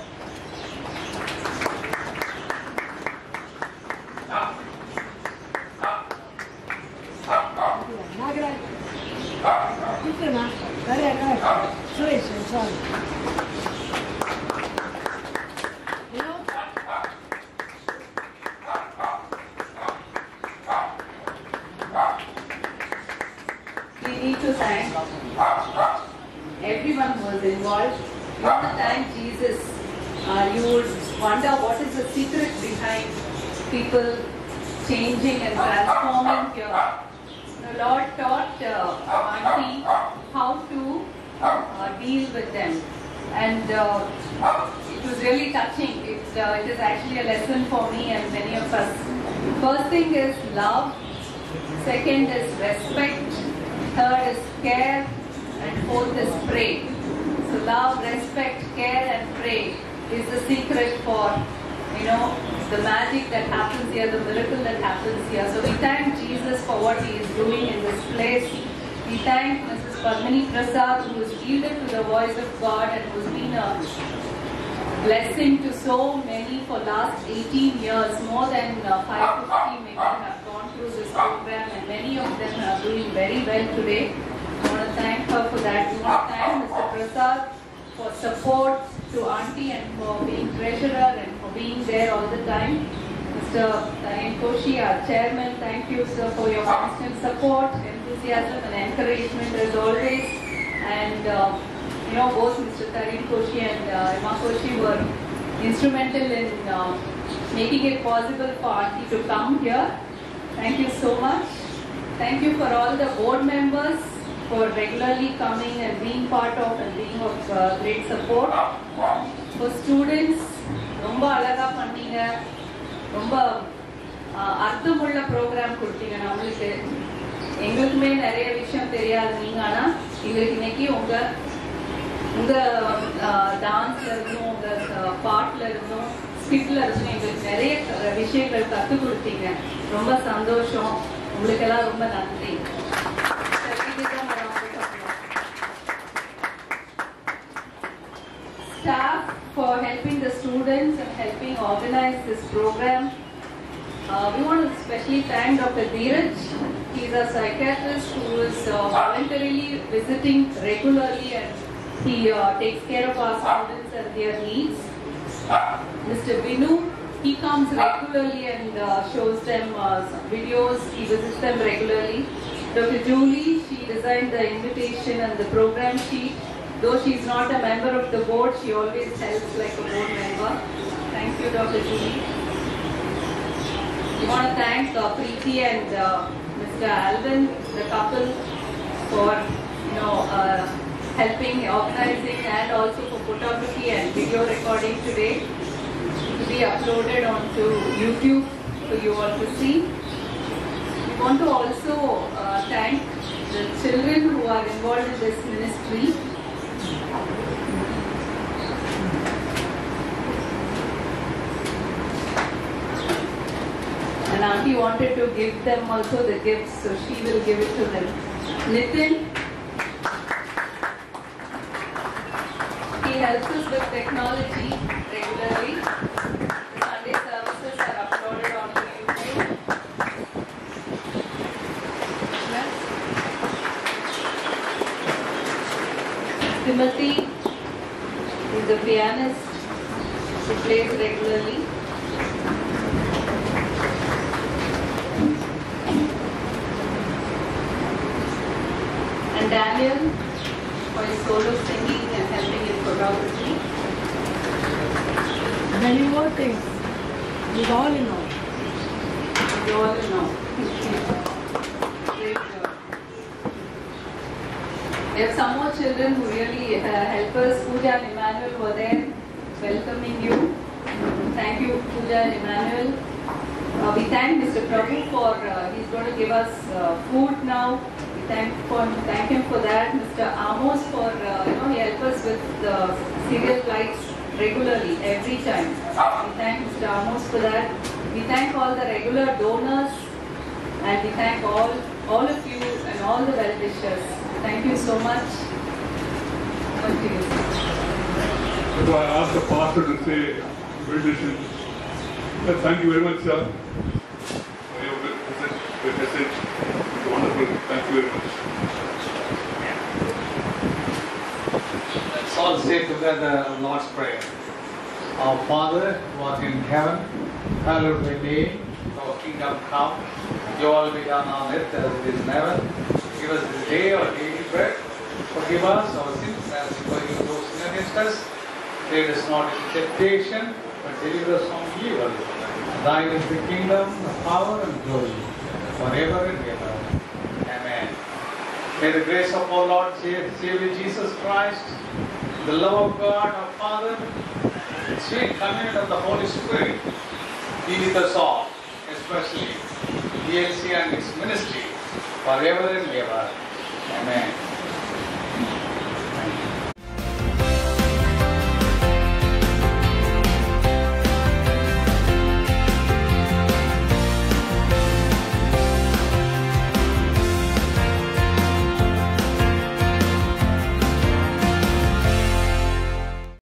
Nagaraj. Kittana. Very good. Suresh, I'm sorry. We need to thank everyone who was involved. You want to thank Jesus. You would wonder what is the secret behind people changing and transforming here. The Lord taught Auntie how to deal with them, and it was really touching. It is actually a lesson for me and many of us. First thing is love. Second is respect. Third is care, and fourth is pray. So love, respect, care, and pray is the secret for, the magic that happens here, the miracle that happens here. So we thank Jesus for what He is doing in this place. We thank Mrs. Padmini Prasad, who has yielded to the voice of God and who has been a blessing to so many for last 18 years. More than 550 maybe have gone through this program, and many of them are doing very well today. I want to thank her for that. We want to thank Mr. Prasad for support to Auntie and for being treasurer and for being there all the time. Mr. Tarun Koshi, our chairman, thank you, sir, for your constant support, enthusiasm and encouragement as always. And both Mr. Tarun Koshi and Emma Koshi were instrumental in making it possible for Auntie to come here. Thank you so much. Thank you for all the board members for regularly coming and being part of and being of great support. For students, ரொம்ப அழகா பண்ணீங்க, ரொம்ப அர்த்தமுள்ள ப்ரோக்ராம் கொடுத்தீங்க. நம்மளுக்கு எங்களுக்குமே நிறைய விஷயம் தெரியாது நீங்க, ஆனா எங்களுக்கு இன்னைக்கு உங்க டான்ஸ்ல இருந்தும் உங்க பாட்டுல இருந்தும் ஸ்கிட்ல இருந்தும் எங்களுக்கு நிறைய விஷயங்கள் கற்றுக் கொடுத்தீங்க. ரொம்ப சந்தோஷம். உங்களுக்கெல்லாம் ரொம்ப நன்றி. Staff for helping the students and helping organize this program. We want to especially thank Dr. Dheeraj. He is a psychiatrist who is voluntarily visiting regularly and he takes care of our students and their needs. Mr. Vinu, he comes regularly and shows them some videos. He visits them regularly. Dr. Julie, she designed the invitation and the program sheet. Though she is not a member of the board, she always helps like a board member. Thank you, Dr. Julie. We want to thank Preeti and Mr. Alvin, the couple, for helping organizing and also for photography and video recording today to be uploaded onto YouTube for you all to see. We want to also thank the children who are involved in this ministry. And Auntie wanted to give them also the gifts, so she will give it to them. Nitin, he helps us with technology regularly. Sunday services are uploaded onto YouTube. Timothy is a pianist who plays regularly. And Daniel for his solo singing and helping in photography. Many more things. With all in all. With all in all. Great job. We have some more children who really help us. Pooja and Emmanuel were there welcoming you. Thank you, Pooja and Emmanuel. We thank Mr. Prabhu for, he's going to give us food now. We thank him for that. Mr. Amos for, he helps us with the serial lights regularly, every time. We thank Mr. Amos for that. We thank all the regular donors and we thank all of you and all the well-wishers. Thank you so much. Continue. So I asked the pastor to say benediction. Thank you very much, sir, for your message. It's wonderful. Thank you very much. Let's all say together Lord's Prayer. Our Father, who art in heaven, hallowed be thy name. Thy kingdom come. Your will be done on earth as it is in heaven. Give us this day our daily bread. Forgive us our sins as we forgive those who sin against us. Lead us not into temptation, but deliver us from evil. Thine is the kingdom, the power, and glory, forever and ever. Amen. May the grace of our Lord Savior Jesus Christ, the love of God our Father, the sweet communion of the Holy Spirit be with us all, especially ELC and its ministry, forever and ever.